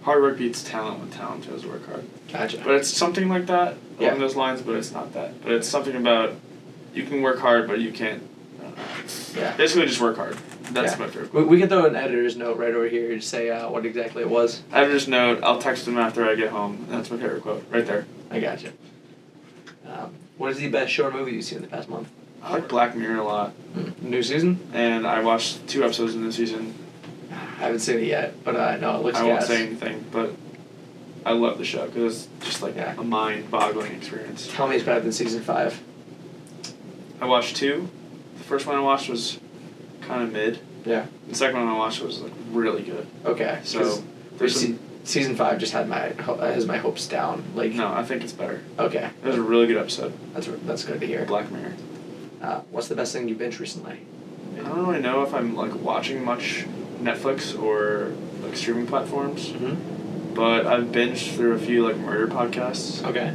S2: Hard work beats talent when talent fails to work hard.
S1: Gotcha.
S2: But it's something like that along those lines, but it's not that. But it's something about you can work hard, but you can't.
S1: Yeah.
S2: Basically, just work hard. That's my favorite quote.
S1: We can throw an editor's note right over here to say what exactly it was.
S2: Editor's note. I'll text him after I get home. That's my favorite quote right there.
S1: I gotcha. What is the best show or movie you've seen in the past month?
S2: I like Black Mirror a lot.
S1: New season?
S2: And I watched 2 episodes in this season.
S1: I haven't seen it yet, but I know it looks
S2: I won't say anything, but I love the show because it's just like a mind-boggling experience.
S1: Tell me it's better than season 5.
S2: I watched 2. The first one I watched was kind of mid.
S1: Yeah.
S2: The second one I watched was like really good.
S1: Okay.
S2: So there's
S1: season 5 just had has my hopes down. Like
S2: no, I think it's better.
S1: Okay.
S2: It was a really good episode.
S1: That's good to hear.
S2: Black Mirror.
S1: What's the best thing you've binged recently?
S2: I don't really know if I'm like watching much Netflix or like streaming platforms, but I've binged through a few like murder podcasts.
S1: Okay.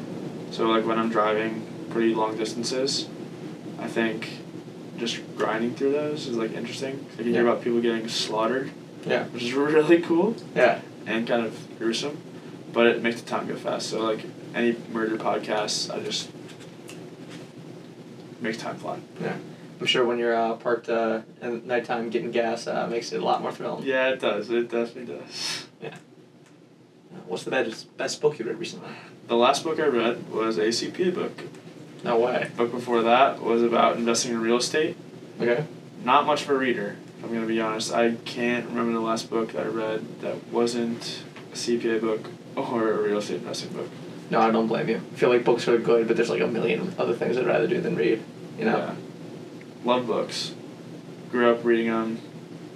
S2: So like when I'm driving pretty long distances, I think just grinding through those is like interesting. I can hear about people getting slaughtered.
S1: Yeah.
S2: Which is really cool.
S1: Yeah.
S2: And kind of gruesome, but it makes the time go fast. So like any murder podcasts, I just makes time fly.
S1: Yeah. I'm sure when you're parked at nighttime getting gas makes it a lot more thrilling.
S2: Yeah, it does. It definitely does.
S1: Yeah. What's the best book you read recently?
S2: The last book I read was a CPA book.
S1: No way.
S2: The book before that was about investing in real estate.
S1: Okay.
S2: Not much of a reader, if I'm going to be honest. I can't remember the last book that I read that wasn't a CPA book or a real estate investing book.
S1: No, I don't blame you. I feel like books are good, but there's like a million other things I'd rather do than read. You know?
S2: Yeah. Love books. Grew up reading them.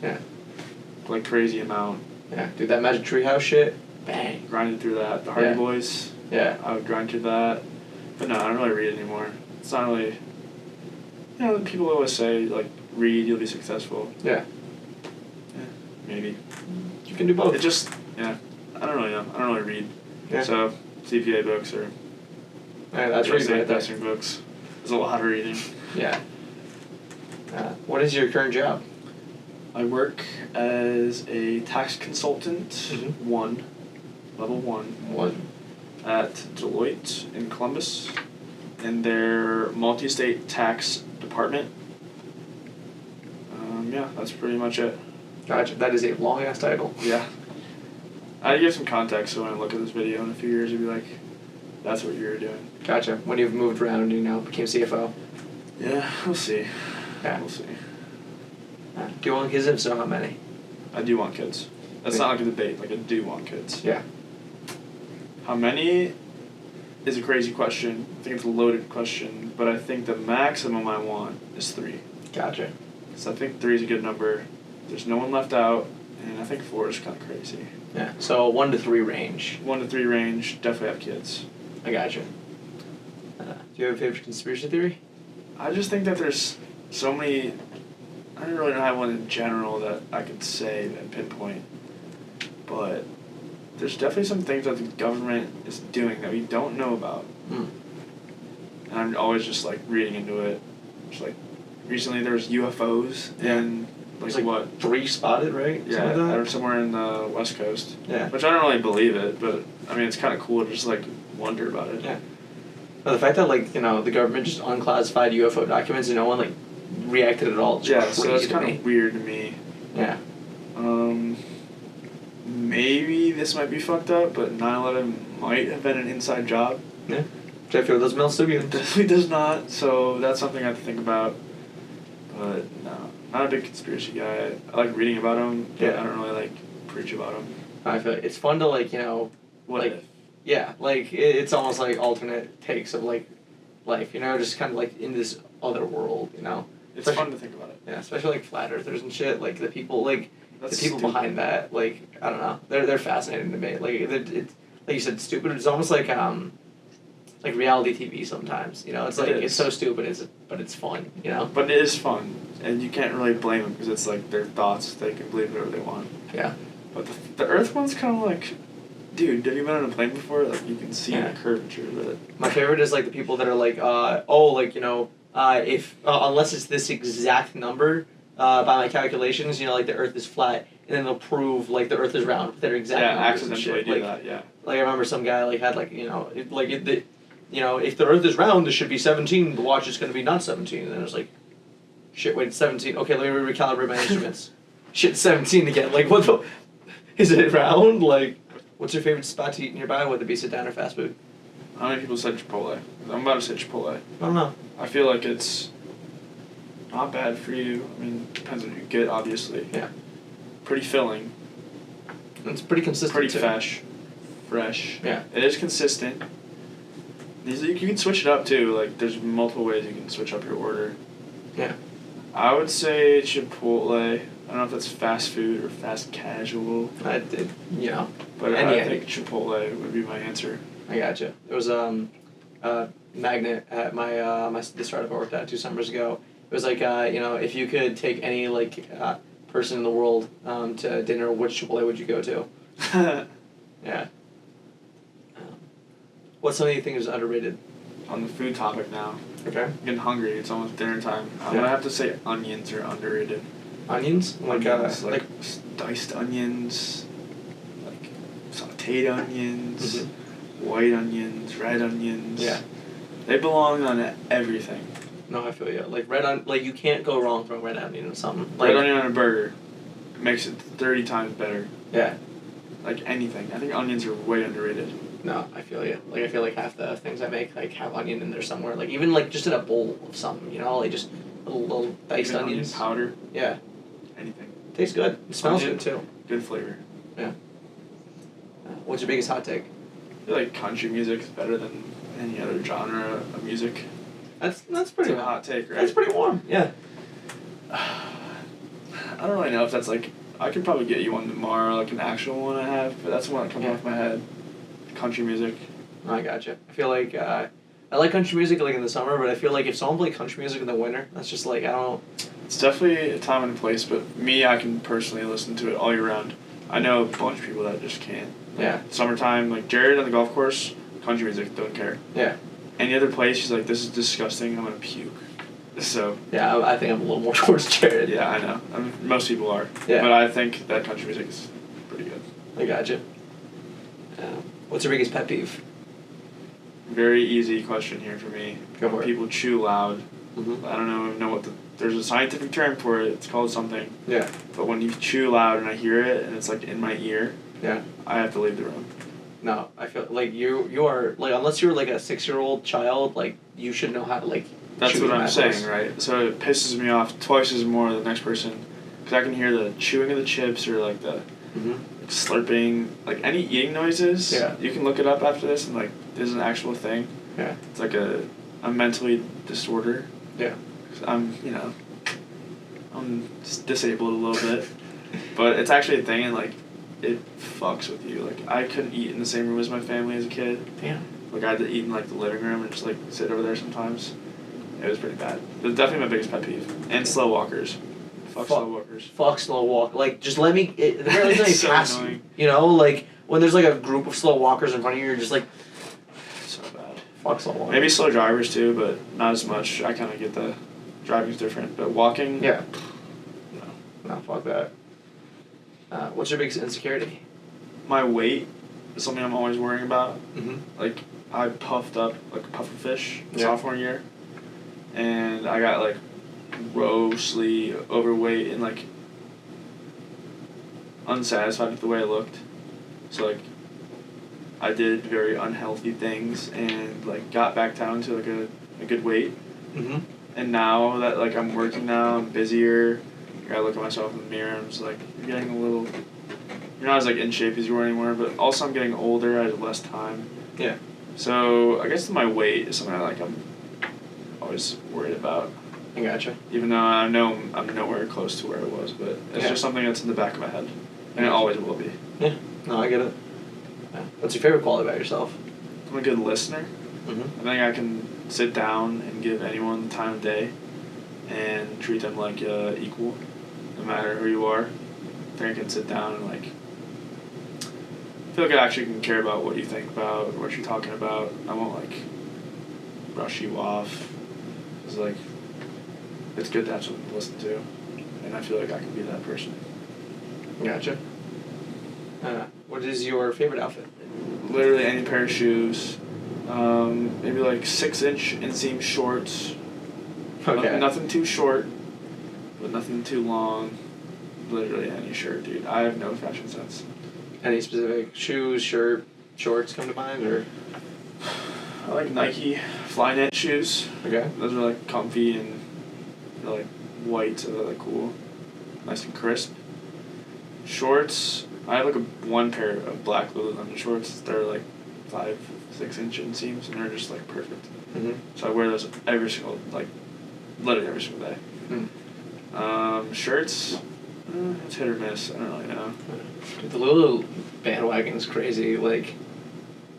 S1: Yeah.
S2: Like crazy amount.
S1: Yeah. Dude, that Magic Treehouse shit. Bang.
S2: Grinded through that. The Hardy Boys.
S1: Yeah.
S2: I would grind through that. But no, I don't really read anymore. It's not really... You know, people always say, like, read, you'll be successful.
S1: Yeah.
S2: Yeah, maybe.
S1: You can do both.
S2: It just... Yeah. I don't really know. I don't really read.
S1: Yeah.
S2: So, CPA books or...
S1: Yeah, that's
S2: real estate
S1: right there.
S2: investing books. There's a lot of reading.
S1: Yeah. What is your current job?
S2: I work as a tax consultant, level 1, at Deloitte in Columbus, in their multi-state tax department. Yeah, that's pretty much it.
S1: Gotcha. That is a long-ass title.
S2: Yeah. I'd give some context so when I look at this video in a few years, you'd be like, that's what you're doing.
S1: Gotcha. When you've moved around and, became CFO.
S2: Yeah, we'll see.
S1: Yeah.
S2: We'll see.
S1: Do you want kids? If so, how many?
S2: I do want kids. That's not like a debate. Like, I do want kids.
S1: Yeah.
S2: How many is a crazy question. I think it's a loaded question, but I think the maximum I want is 3.
S1: Gotcha.
S2: So I think 3 is a good number. There's no one left out, and I think 4 is kind of crazy.
S1: Yeah. So 1 to 3 range.
S2: 1 to 3 range, definitely have kids.
S1: I gotcha. Do you have a favorite conspiracy theory?
S2: I just think that there's so many... I don't really have one in general that I could say and pinpoint, but there's definitely some things that the government is doing that we don't know about. And I'm always just like reading into it. Just like recently there was UFOs in Like
S1: There's
S2: what?
S1: 3 spotted, right?
S2: Yeah, or somewhere in the West Coast.
S1: Yeah.
S2: Which I don't really believe it, but I mean it's kind of cool to just like wonder about it.
S1: Yeah. But the fact that like the government just unclassified UFO documents and no one like reacted at all.
S2: Yeah, so that's kind of weird to me.
S1: Yeah.
S2: Maybe this might be fucked up, but 9/11 might have been an inside job.
S1: Yeah. Which I feel doesn't melt Sibian.
S2: Definitely does not. So that's something I have to think about. But no, not a big conspiracy guy. I like reading about them, but I don't really like preach about them.
S1: I feel like it's fun to like
S2: what
S1: like
S2: if?
S1: Yeah, like it's almost like alternate takes of like life, just kind of like in this other world,
S2: It's fun to think about it.
S1: Yeah, especially like flat earthers and shit. Like the people
S2: That's
S1: the people
S2: stupid.
S1: behind that, like I don't know, they're fascinating to me. Like it's like you said, stupid. It's almost like reality TV sometimes. It's like it's so stupid, but it's fun.
S2: But it is fun, and you can't really blame them because it's like their thoughts. They can believe whatever they want.
S1: Yeah.
S2: But the Earth one's kind of like, dude, have you been on a plane before? Like you can see the curvature of it.
S1: My favorite is like the people that are like, if unless it's this exact number, by my calculations, like the Earth is flat, and then they'll prove like the Earth is round with their exact numbers and
S2: accidentally
S1: shit.
S2: do
S1: Like,
S2: that. Yeah.
S1: Like I remember some guy like had like if the Earth is round, this should be 17. The watch is going to be not 17, and then it was like, shit, wait, it's 17. Okay, let me recalibrate my instruments. Shit, 17 again. Like what the? Is it round? Like, what's your favorite spot to eat nearby? Whether it be sit down or fast food?
S2: How many people said Chipotle? I'm about to say Chipotle.
S1: I don't know.
S2: I feel like it's not bad for you. I mean, depends on what you get, obviously.
S1: Yeah.
S2: Pretty filling.
S1: It's pretty consistent.
S2: Pretty
S1: too.
S2: fresh.
S1: Yeah.
S2: It is consistent. You can switch it up too. Like there's multiple ways you can switch up your order.
S1: Yeah.
S2: I would say Chipotle. I don't know if that's fast food or fast casual.
S1: But I
S2: think Chipotle would be my answer.
S1: I gotcha. There was a magnet at the startup I worked at 2 summers ago. It was like if you could take any person in the world to dinner, which Chipotle would you go to? Yeah. What's something you think is underrated?
S2: On the food topic now.
S1: Okay.
S2: I'm getting hungry. It's almost dinner time. I'm gonna have to say onions are underrated.
S1: Onions?
S2: Like diced onions, like sautéed onions, white onions, red onions.
S1: Yeah.
S2: They belong on everything.
S1: No, I feel you. Like you can't go wrong throwing red onion on something.
S2: Red onion on a burger makes it 30 times better.
S1: Yeah.
S2: Like anything. I think onions are way underrated.
S1: No, I feel you. Like I feel like half the things I make have onion in there somewhere. Like even just in a bowl of something, like just little diced
S2: even
S1: onions.
S2: Onion powder.
S1: Yeah.
S2: Anything.
S1: Tastes good. It smells good too.
S2: Good flavor.
S1: Yeah. What's your biggest hot take?
S2: I feel like country music is better than any other genre of music.
S1: That's pretty.
S2: It's a hot take, right?
S1: That's pretty warm. Yeah.
S2: I don't really know if that's like. I could probably get you one tomorrow, like an actual one I have, but that's the one that comes off my head. Country music.
S1: I gotcha. I feel like I like country music like in the summer, but I feel like if someone played country music in the winter, that's just like I don't.
S2: It's definitely a time and a place, but me, I can personally listen to it all year round. I know a bunch of people that just can't.
S1: Yeah.
S2: Summertime, like Jared on the golf course, country music, don't care.
S1: Yeah.
S2: Any other place, she's like, this is disgusting, I'm gonna puke. So.
S1: Yeah, I think I'm a little more towards Jared.
S2: Yeah, I know. Most people are.
S1: Yeah.
S2: But I think that country music is pretty good.
S1: I gotcha. What's your biggest pet peeve?
S2: Very easy question here for me.
S1: Go for it.
S2: People chew loud.
S1: Mm-hmm.
S2: I don't know what there's a scientific term for it. It's called something.
S1: Yeah.
S2: But when you chew loud and I hear it and it's like in my ear,
S1: yeah,
S2: I have to leave the room.
S1: No, I feel like you are like unless you're like a 6-year-old child, like you should know how to like.
S2: That's what I'm saying, right? So it pisses me off twice as more than the next person, because I can hear the chewing of the chips or like the slurping, like any eating noises.
S1: Yeah.
S2: You can look it up after this and like there's an actual thing.
S1: Yeah.
S2: It's like a mentally disorder.
S1: Yeah.
S2: I'm just disabled a little bit, but it's actually a thing and like it fucks with you. Like I couldn't eat in the same room as my family as a kid.
S1: Damn.
S2: Like I had to eat in like the living room and just like sit over there sometimes. It was pretty bad. It was definitely my biggest pet peeve. And slow walkers. Fuck slow walkers.
S1: Fuck slow walk. Like, just let me. Let me
S2: so
S1: pass
S2: annoying.
S1: you. Like when there's like a group of slow walkers in front of you, you're just like.
S2: So bad.
S1: Fuck slow walkers.
S2: Maybe slow drivers too, but not as much. I kind of get the driving's different, but walking.
S1: Yeah.
S2: No.
S1: No, fuck that. What's your biggest insecurity?
S2: My weight is something I'm always worrying about.
S1: Mm-hmm.
S2: Like, I puffed up like a pufferfish
S1: Yeah.
S2: sophomore year, and I got like grossly overweight and like unsatisfied with the way I looked. So like, I did very unhealthy things and like got back down to like a good weight.
S1: Mm-hmm.
S2: And now that like I'm working now, I'm busier. I look at myself in the mirror. I'm just like, you're getting a little. You're not as like in shape as you were anymore, but also I'm getting older. I have less time.
S1: Yeah.
S2: So I guess my weight is something I'm always worried about.
S1: I gotcha.
S2: Even though I know I'm nowhere close to where I was, but it's just something that's in the back of my head, and it always will be.
S1: Yeah. No, I get it. Yeah. What's your favorite quality about yourself?
S2: I'm a good listener.
S1: Mm-hmm.
S2: I think I can sit down and give anyone the time of day, and treat them like equal, no matter who you are. I think I can sit down and like. I feel like I actually can care about what you think about, what you're talking about. I won't like brush you off. It's like it's good to have something to listen to, and I feel like I can be that person.
S1: Gotcha. What is your favorite outfit?
S2: Literally any pair of shoes, maybe like 6-inch inseam shorts.
S1: Okay.
S2: Nothing too short, but nothing too long. Literally any shirt, dude. I have no fashion sense.
S1: Any specific shoes, shirt, shorts come to mind, or?
S2: I like Nike Flyknit shoes.
S1: Okay.
S2: Those are like comfy and they're like white, so they're like cool, nice and crisp. Shorts. I have like one pair of black Lululemon shorts. They're like 5-6-inch inseams, and they're just like perfect.
S1: Mm-hmm.
S2: So I wear those literally every single day.
S1: Mm.
S2: Shirts. It's hit or miss. I don't really know.
S1: Dude, the Lulu bandwagon is crazy. Like,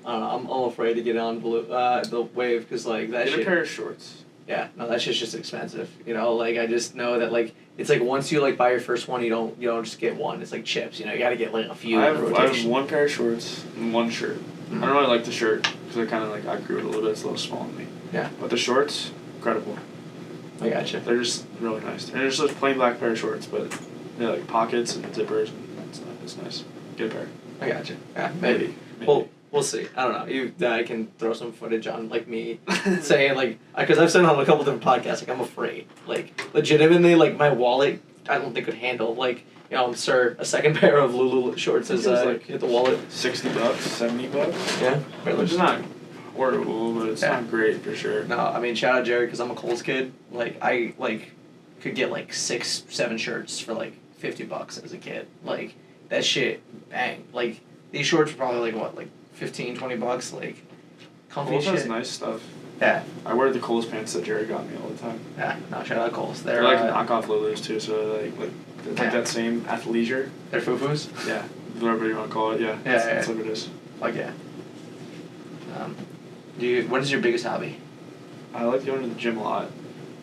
S1: I don't know. I'm all afraid to get on the wave because like that
S2: Get
S1: shit.
S2: a pair of shorts.
S1: Yeah, no, that shit's just expensive. You know, like I just know that like it's like once you like buy your first one, you don't just get one. It's like chips. You know, you got to get like a few.
S2: I
S1: in
S2: have
S1: rotation.
S2: one pair of shorts and one shirt.
S1: Mm-hmm.
S2: I don't really like the shirt because I kind of like outgrew it a little bit. It's a little small on me.
S1: Yeah.
S2: But the shorts, incredible.
S1: I gotcha.
S2: They're just really nice. And they're just a plain black pair of shorts, but they have like pockets and zippers, and it's nice. Get a pair.
S1: I gotcha. Yeah,
S2: Maybe.
S1: Well, we'll see. I don't know. I can throw some footage on like me saying like because I've said on a couple different podcasts like I'm afraid like legitimately like my wallet I don't think could handle like sir a second pair of Lulu shorts is
S2: like
S1: hit the wallet.
S2: $60, $70.
S1: Yeah.
S2: Which is not horrible, but it's not great for sure.
S1: No, I mean shout out Jerry because I'm a Kohl's kid. Like I could get like 6-7 shirts for like $50 as a kid. Like that shit bang. Like these shorts were probably like what like $15-$20 like comfy
S2: Kohl's
S1: shit.
S2: has nice stuff.
S1: Yeah.
S2: I wear the Kohl's pants that Jerry got me all the time.
S1: Yeah, no, shout out Kohl's.
S2: They're like knockoff Lulus too, so it's like that same athleisure.
S1: They're foo-foos?
S2: Yeah, whatever you want to call it, yeah. That's what it is.
S1: Like, yeah. What is your biggest hobby?
S2: I like going to the gym a lot.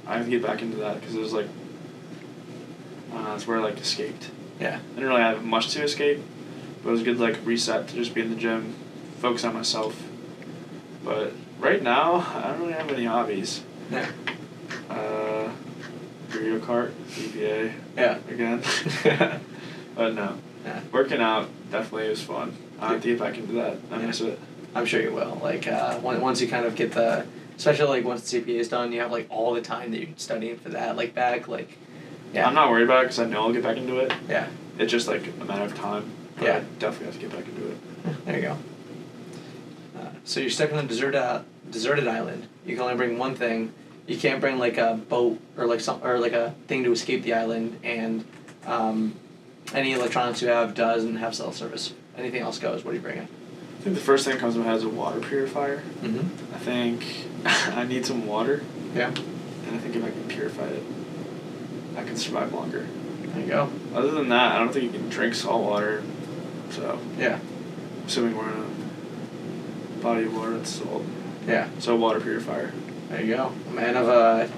S2: I have to get back into that because it was like, it's where I like escaped.
S1: Yeah.
S2: I didn't really have much to escape, but it was a good like reset to just be in the gym, focus on myself. But right now, I don't really have any hobbies.
S1: Yeah.
S2: Burrito cart, EPA.
S1: Yeah.
S2: Again. But no.
S1: Yeah.
S2: Working out definitely was fun. I have to get back into that. I miss it.
S1: I'm sure you will. Like, once you kind of get especially like once the CPA is done, you have like all the time that you're studying for that, like back, like, yeah.
S2: I'm not worried about it because I know I'll get back into it.
S1: Yeah.
S2: It's just like a matter of time. But
S1: Yeah.
S2: I definitely have to get back into it.
S1: There you go. So you're stuck on a deserted island. You can only bring one thing. You can't bring like a boat or like a thing to escape the island, and any electronics you have doesn't have cell service. Anything else goes. What are you bringing?
S2: I think the first thing that comes to my head is a water purifier.
S1: Mm-hmm.
S2: I think I need some water.
S1: Yeah.
S2: And I think if I can purify it, I can survive longer.
S1: There you go.
S2: Other than that, I don't think you can drink salt water. So,
S1: Yeah.
S2: assuming we're in a body of water that's salt.
S1: Yeah.
S2: So, water purifier.
S1: There you go. A man of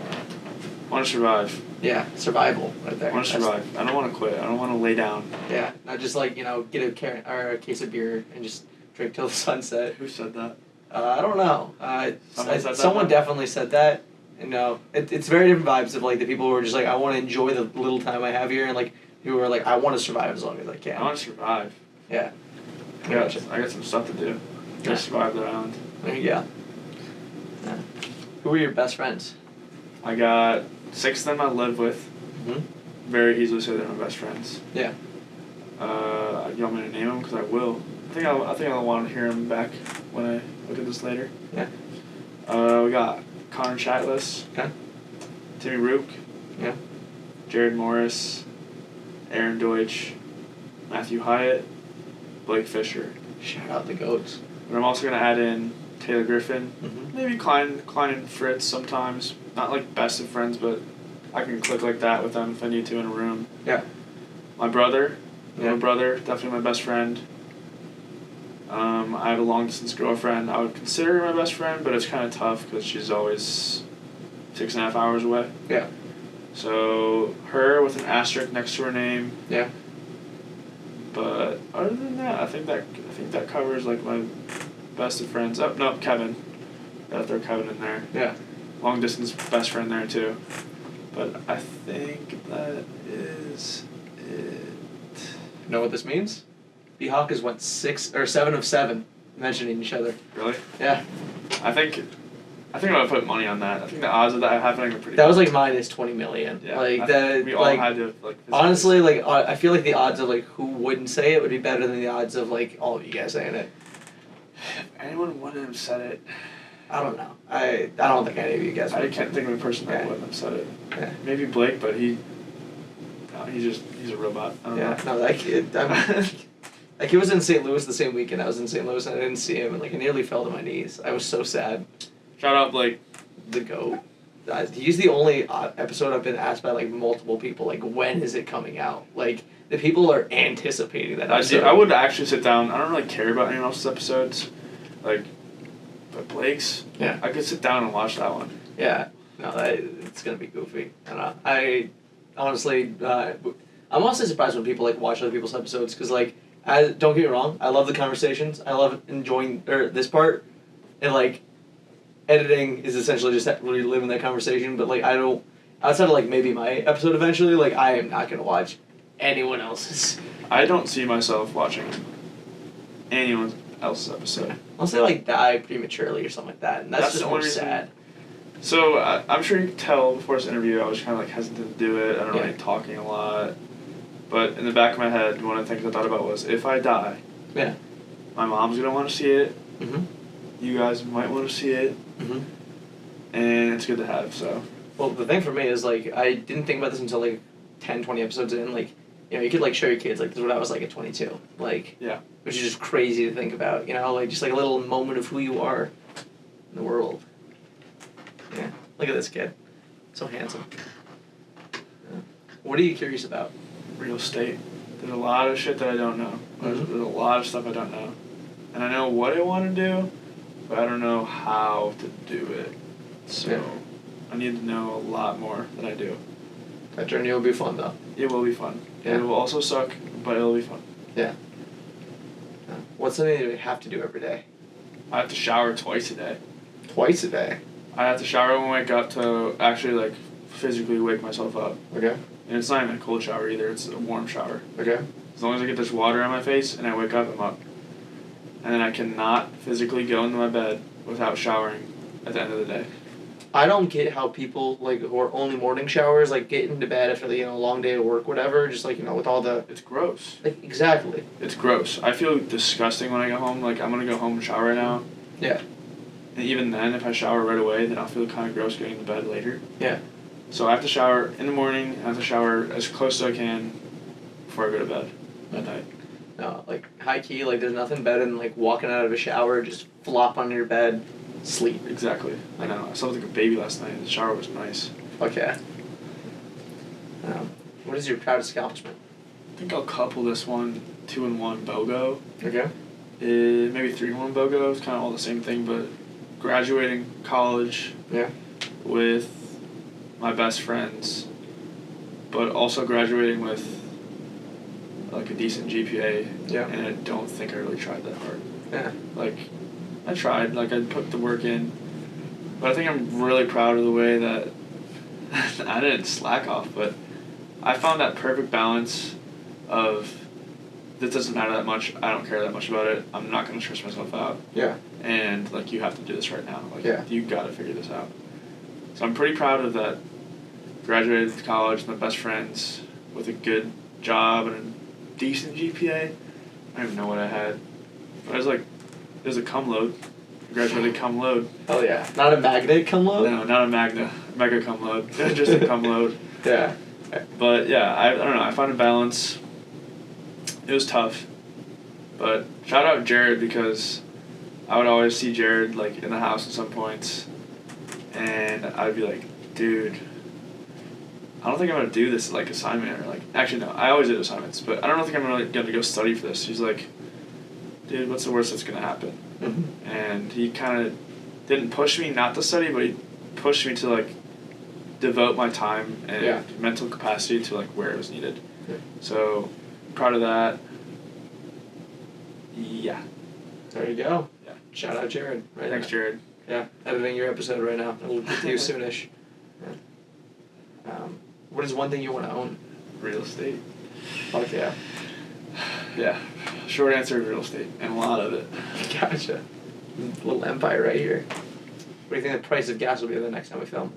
S2: Want to survive.
S1: yeah, survival right there.
S2: I want to survive. I don't want to quit. I don't want to lay down.
S1: Yeah, not just like get a case of beer and just drink till the sunset.
S2: Who said that?
S1: I don't know.
S2: Someone said that?
S1: Someone definitely said that. And no, it's very different vibes of like the people who are just like I want to enjoy the little time I have here and like You were like, I want to survive as long as I can.
S2: I want to survive.
S1: Yeah.
S2: I got some stuff to do. Gotta survive the island.
S1: There you go. Yeah. Who were your best friends?
S2: I got 6 of them I live with.
S1: Mm-hmm.
S2: Very easily say they're my best friends.
S1: Yeah.
S2: You want me to name them? Because I will. I think I'll want to hear them back when I look at this later.
S1: Yeah.
S2: We got Connor Chatlis.
S1: Okay.
S2: Timmy Rook.
S1: Yeah.
S2: Jared Morris. Aaron Deutsch. Matthew Hyatt. Blake Fisher.
S1: Shout out the goats.
S2: But I'm also going to add in Taylor Griffin.
S1: Mm-hmm.
S2: Maybe Klein and Fritz sometimes. Not like best of friends, but I can click like that with them if I need to in a room.
S1: Yeah.
S2: My brother.
S1: Yeah.
S2: My brother, definitely my best friend. I have a long distance girlfriend. I would consider her my best friend, but it's kind of tough because she's always 6.5 hours away.
S1: Yeah.
S2: So her with an asterisk next to her name.
S1: Yeah.
S2: But other than that, I think that covers like my best of friends. Oh no, Kevin. Gotta throw Kevin in there.
S1: Yeah.
S2: Long distance best friend there too. But I think that is it.
S1: You know what this means? The Hawkers went 7 of 7 mentioning each other.
S2: Really?
S1: Yeah.
S2: I think I'm gonna put money on that. I think the odds of that happening are pretty.
S1: That
S2: good.
S1: was like minus 20 million.
S2: Yeah.
S1: Like that.
S2: We all
S1: like
S2: had to like.
S1: honestly, like I feel like the odds of like who wouldn't say it would be better than the odds of like all of you guys saying it.
S2: If anyone wouldn't have said it.
S1: I don't know. I don't think any of you guys.
S2: I
S1: would.
S2: can't think of a person that wouldn't have said it.
S1: Yeah.
S2: Maybe Blake, but he's a robot. I don't know.
S1: No, that kid. Like he was in St. Louis the same weekend I was in St. Louis and I didn't see him and like I nearly fell to my knees. I was so sad.
S2: Shout out Blake.
S1: The GOAT. He's the only episode I've been asked by like multiple people like when is it coming out? Like the people are anticipating that episode.
S2: I would actually sit down. I don't really care about anyone else's episodes, like, but Blake's.
S1: Yeah.
S2: I could sit down and watch that one.
S1: Yeah. No, it's gonna be goofy. I don't know. I honestly, I'm honestly surprised when people like watch other people's episodes because like. Don't get me wrong, I love the conversations. I love enjoying this part, and like, editing is essentially just reliving that conversation. But like, I don't outside of like maybe my episode eventually. Like, I am not gonna watch anyone else's.
S2: I don't see myself watching anyone else's episode.
S1: Yeah. Unless they like die prematurely or something like that, and that's just more sad.
S2: So I'm sure you could tell before this interview, I was kind of like hesitant to do it. I don't
S1: Yeah.
S2: like talking a lot. But in the back of my head, one of the things I thought about was, if I die,
S1: Yeah.
S2: my mom's going to want to see it,
S1: Mm-hmm.
S2: you guys might want to see it,
S1: Mm-hmm.
S2: and it's good to have, so.
S1: Well, the thing for me is, like, I didn't think about this until, like, 10, 20 episodes in. Like, you know, you could, like, show your kids, like, this is what I was like at 22. Like,
S2: Yeah.
S1: Which is just crazy to think about, you know? Like, just, like, a little moment of who you are in the world. Yeah. Look at this kid. So handsome. Yeah. What are you curious about?
S2: Real estate. There's a lot of shit that I don't know. There's a lot of stuff I don't know. And I know what I want to do, but I don't know how to do it. So
S1: Yeah.
S2: I need to know a lot more than I do.
S1: That journey will be fun, though.
S2: It will be fun.
S1: Yeah.
S2: It will also suck, but it'll be fun.
S1: Yeah. What's something that you have to do every day?
S2: I have to shower twice a day.
S1: Twice a day?
S2: I have to shower when I wake up to actually, like, physically wake myself up.
S1: Okay.
S2: And it's not even a cold shower either, it's a warm shower.
S1: Okay.
S2: As long as I get this water on my face and I wake up, I'm up. And then I cannot physically go into my bed without showering at the end of the day.
S1: I don't get how people, like, who are only morning showers, like, get into bed after, the, you know, a long day of work, whatever, just, like, you know, with all the...
S2: It's gross.
S1: Like, exactly.
S2: It's gross. I feel disgusting when I go home. Like, I'm gonna go home and shower right now.
S1: Yeah.
S2: And even then, if I shower right away, then I'll feel kind of gross getting to bed later.
S1: Yeah.
S2: So I have to shower in the morning, I have to shower as close as I can before I go to bed at night.
S1: No, like, high key, like, there's nothing better than, like, walking out of a shower, just flop on your bed, sleep.
S2: Exactly. I know. I slept like a baby last night. The shower was nice.
S1: Fuck yeah. What is your proudest accomplishment?
S2: I think I'll couple this one 2-in-1 BOGO.
S1: Okay.
S2: Maybe 3-in-1 BOGO. It's kind of all the same thing, but graduating college
S1: Yeah.
S2: with my best friends, but also graduating with like a decent GPA.
S1: Yeah.
S2: And I don't think I really tried that hard.
S1: Yeah.
S2: Like, I tried. Like, I put the work in, but I think I'm really proud of the way that I didn't slack off, but I found that perfect balance of this doesn't matter that much. I don't care that much about it. I'm not going to stress myself out.
S1: Yeah.
S2: And, like, you have to do this right now. Like,
S1: yeah.
S2: You got to figure this out. So I'm pretty proud of that. Graduated college, my best friends, with a good job and a decent GPA. I don't even know what I had. But it was a cum laude. Graduated cum laude.
S1: Oh, yeah. Not a magnet cum laude?
S2: No, not a mega cum laude. Just a cum laude.
S1: Yeah.
S2: But, yeah, I don't know. I found a balance. It was tough. But shout out Jared, because I would always see Jared, like, in the house at some points. And I'd be like, dude, I don't think I'm going to do this, like, assignment. Or, like, actually, no, I always did assignments. But I don't think I'm really going to go study for this. He's like, dude, what's the worst that's going to happen?
S1: Mm-hmm.
S2: And he kind of didn't push me not to study, but he pushed me to, like, devote my time and mental capacity to, like, where it was needed.
S1: Yeah.
S2: So, proud of that. Yeah.
S1: There you go.
S2: Yeah.
S1: Shout out Jared. Right.
S2: Thanks, Jared.
S1: Yeah. Editing your episode right now. It'll get to you soonish. Yeah. What is one thing you want to own?
S2: Real estate.
S1: Fuck yeah.
S2: Yeah. Short answer, real estate. And a lot of it.
S1: Gotcha. Little empire right here. What do you think the price of gas will be the next time we film?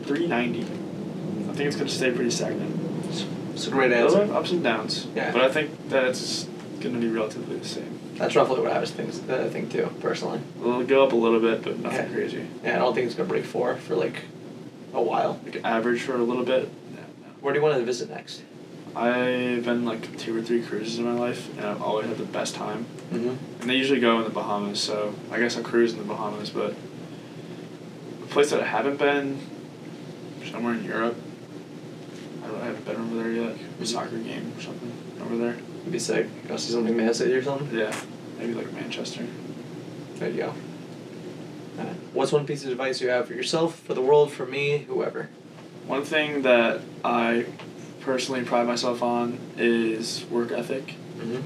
S2: $3.90. I think it's going to stay pretty stagnant.
S1: It's a great answer.
S2: Ups and downs.
S1: Yeah.
S2: But I think that it's going to be relatively the same.
S1: That's roughly what I was thinking too, personally.
S2: It'll go up a little bit, but nothing crazy.
S1: Yeah, I don't think it's going to break 4 for like a while.
S2: Like average for a little bit? No.
S1: Where do you want to visit next?
S2: I've been like 2 or 3 cruises in my life, and I've always had the best time.
S1: Mm-hmm.
S2: And they usually go in the Bahamas, so I guess I'll cruise in the Bahamas, but a place that I haven't been, somewhere in Europe. I haven't been over there yet. A soccer game or something over there.
S1: It'd be sick. Go see something Man City or something?
S2: Yeah, maybe like Manchester.
S1: There you go. What's one piece of advice you have for yourself, for the world, for me, whoever?
S2: One thing that I personally pride myself on is work ethic.
S1: Mm-hmm.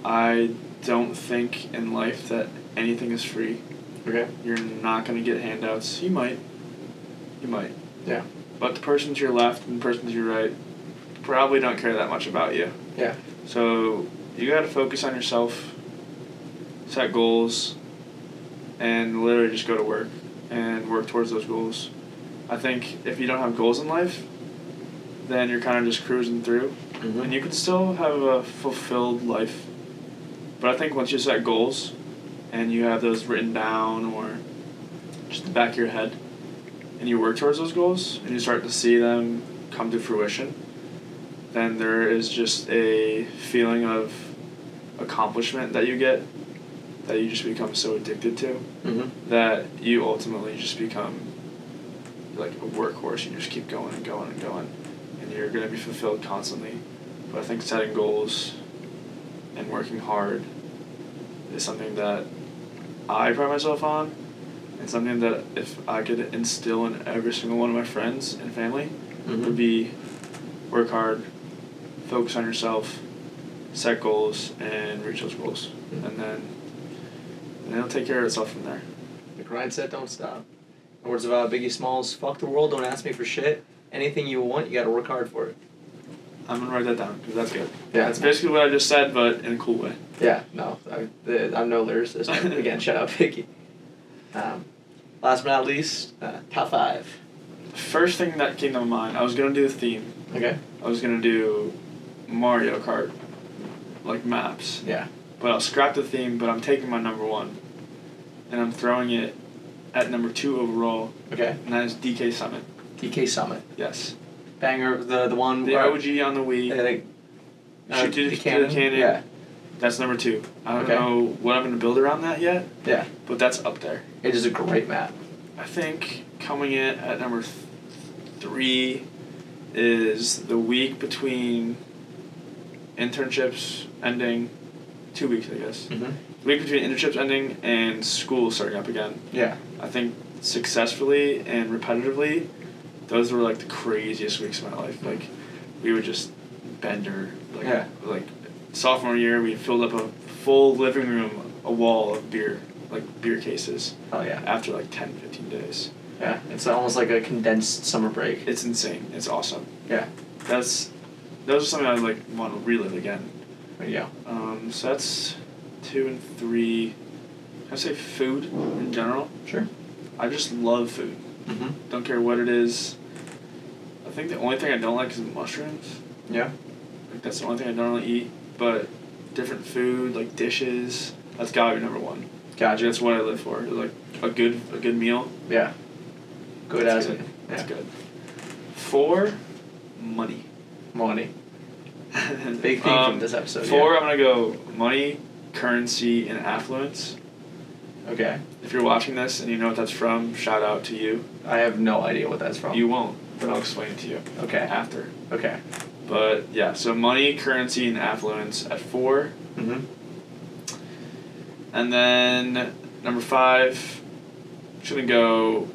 S2: I don't think in life that anything is free.
S1: Okay.
S2: You're not going to get handouts. You might.
S1: Yeah.
S2: But the person to your left and the person to your right probably don't care that much about you.
S1: Yeah.
S2: So you got to focus on yourself, set goals, and literally just go to work and work towards those goals. I think if you don't have goals in life, then you're kind of just cruising through.
S1: Mm-hmm.
S2: And you can still have a fulfilled life. But I think once you set goals and you have those written down or just the back of your head, and you work towards those goals and you start to see them come to fruition, then there is just a feeling of accomplishment that you get that you just become so addicted to that you ultimately just become like a workhorse. You just keep going and going and going, and you're going to be fulfilled constantly. But I think setting goals and working hard is something that I pride myself on, and something that if I could instill in every single one of my friends and family would be work hard, focus on yourself, set goals, and reach those goals. And then it'll take care of itself from there.
S1: The grind set, don't stop. In the words of Biggie Smalls, fuck the world, don't ask me for shit. Anything you want, you gotta work hard for it.
S2: I'm gonna write that down, because that's good.
S1: Yeah.
S2: That's basically what I just said, but in a cool way.
S1: Yeah, no, I'm no lyricist. Again, shout out Biggie. Last but not least, top 5.
S2: First thing that came to my mind, I was gonna do a theme.
S1: Okay.
S2: I was gonna do Mario Kart, like maps.
S1: Yeah.
S2: But I'll scrap the theme, but I'm taking my number 1, and I'm throwing it at number 2 overall.
S1: Okay.
S2: And that is DK Summit.
S1: DK Summit.
S2: Yes.
S1: Banger, the one...
S2: The OG on the Wii. Shoot to the cannon.
S1: Yeah.
S2: That's number 2. I don't know what I'm going to build around that yet.
S1: Yeah.
S2: But that's up there.
S1: It is a great map.
S2: I think coming in at number 3 is the week between internships ending, 2 weeks I guess. The week between internships ending and school starting up again.
S1: Yeah.
S2: I think successfully and repetitively, those were like the craziest weeks of my life. Like, we would just bender. Like sophomore year, we filled up a full living room, a wall of beer cases.
S1: Oh yeah.
S2: After like 10, 15 days.
S1: Yeah, it's almost like a condensed summer break.
S2: It's insane. It's awesome.
S1: Yeah.
S2: those are something I like want to relive again.
S1: Yeah.
S2: So that's 2 and 3. Can I say food in general?
S1: Sure.
S2: I just love food. Don't care what it is. I think the only thing I don't like is mushrooms.
S1: Yeah.
S2: Like that's the only thing I don't really eat. But different food, like dishes, that's gotta be number one.
S1: Gotcha.
S2: That's what I live for. Like a good meal.
S1: Yeah. Good
S2: That's
S1: as
S2: good.
S1: it.
S2: That's
S1: Yeah.
S2: good. 4, money.
S1: Money. Big theme from this episode.
S2: 4,
S1: Yeah.
S2: I'm gonna go money, currency, and affluence.
S1: Okay.
S2: If you're watching this and you know what that's from, shout out to you.
S1: I have no idea what that's from.
S2: You won't, but I'll explain it to you.
S1: Okay.
S2: After.
S1: Okay.
S2: But yeah, so money, currency, and affluence at 4. And then number 5, I'm just gonna go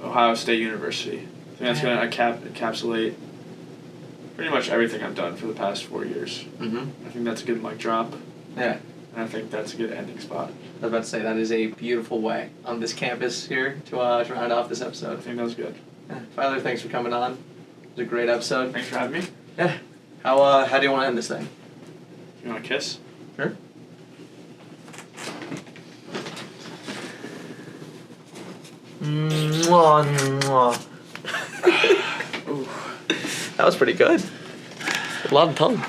S2: Ohio State University. I think that's gonna encapsulate pretty much everything I've done for the past 4 years. I think that's a good mic drop.
S1: Yeah.
S2: And I think that's a good ending spot.
S1: I was about to say, that is a beautiful way on this campus here to round off this
S2: I
S1: episode.
S2: think that was good.
S1: Yeah. Tyler, thanks for coming on. It was a great episode.
S2: Thanks for having me.
S1: Yeah. How do you want to end this thing?
S2: You want a kiss?
S1: Sure. Mwah, mwah. That was pretty good. A lot of tongue.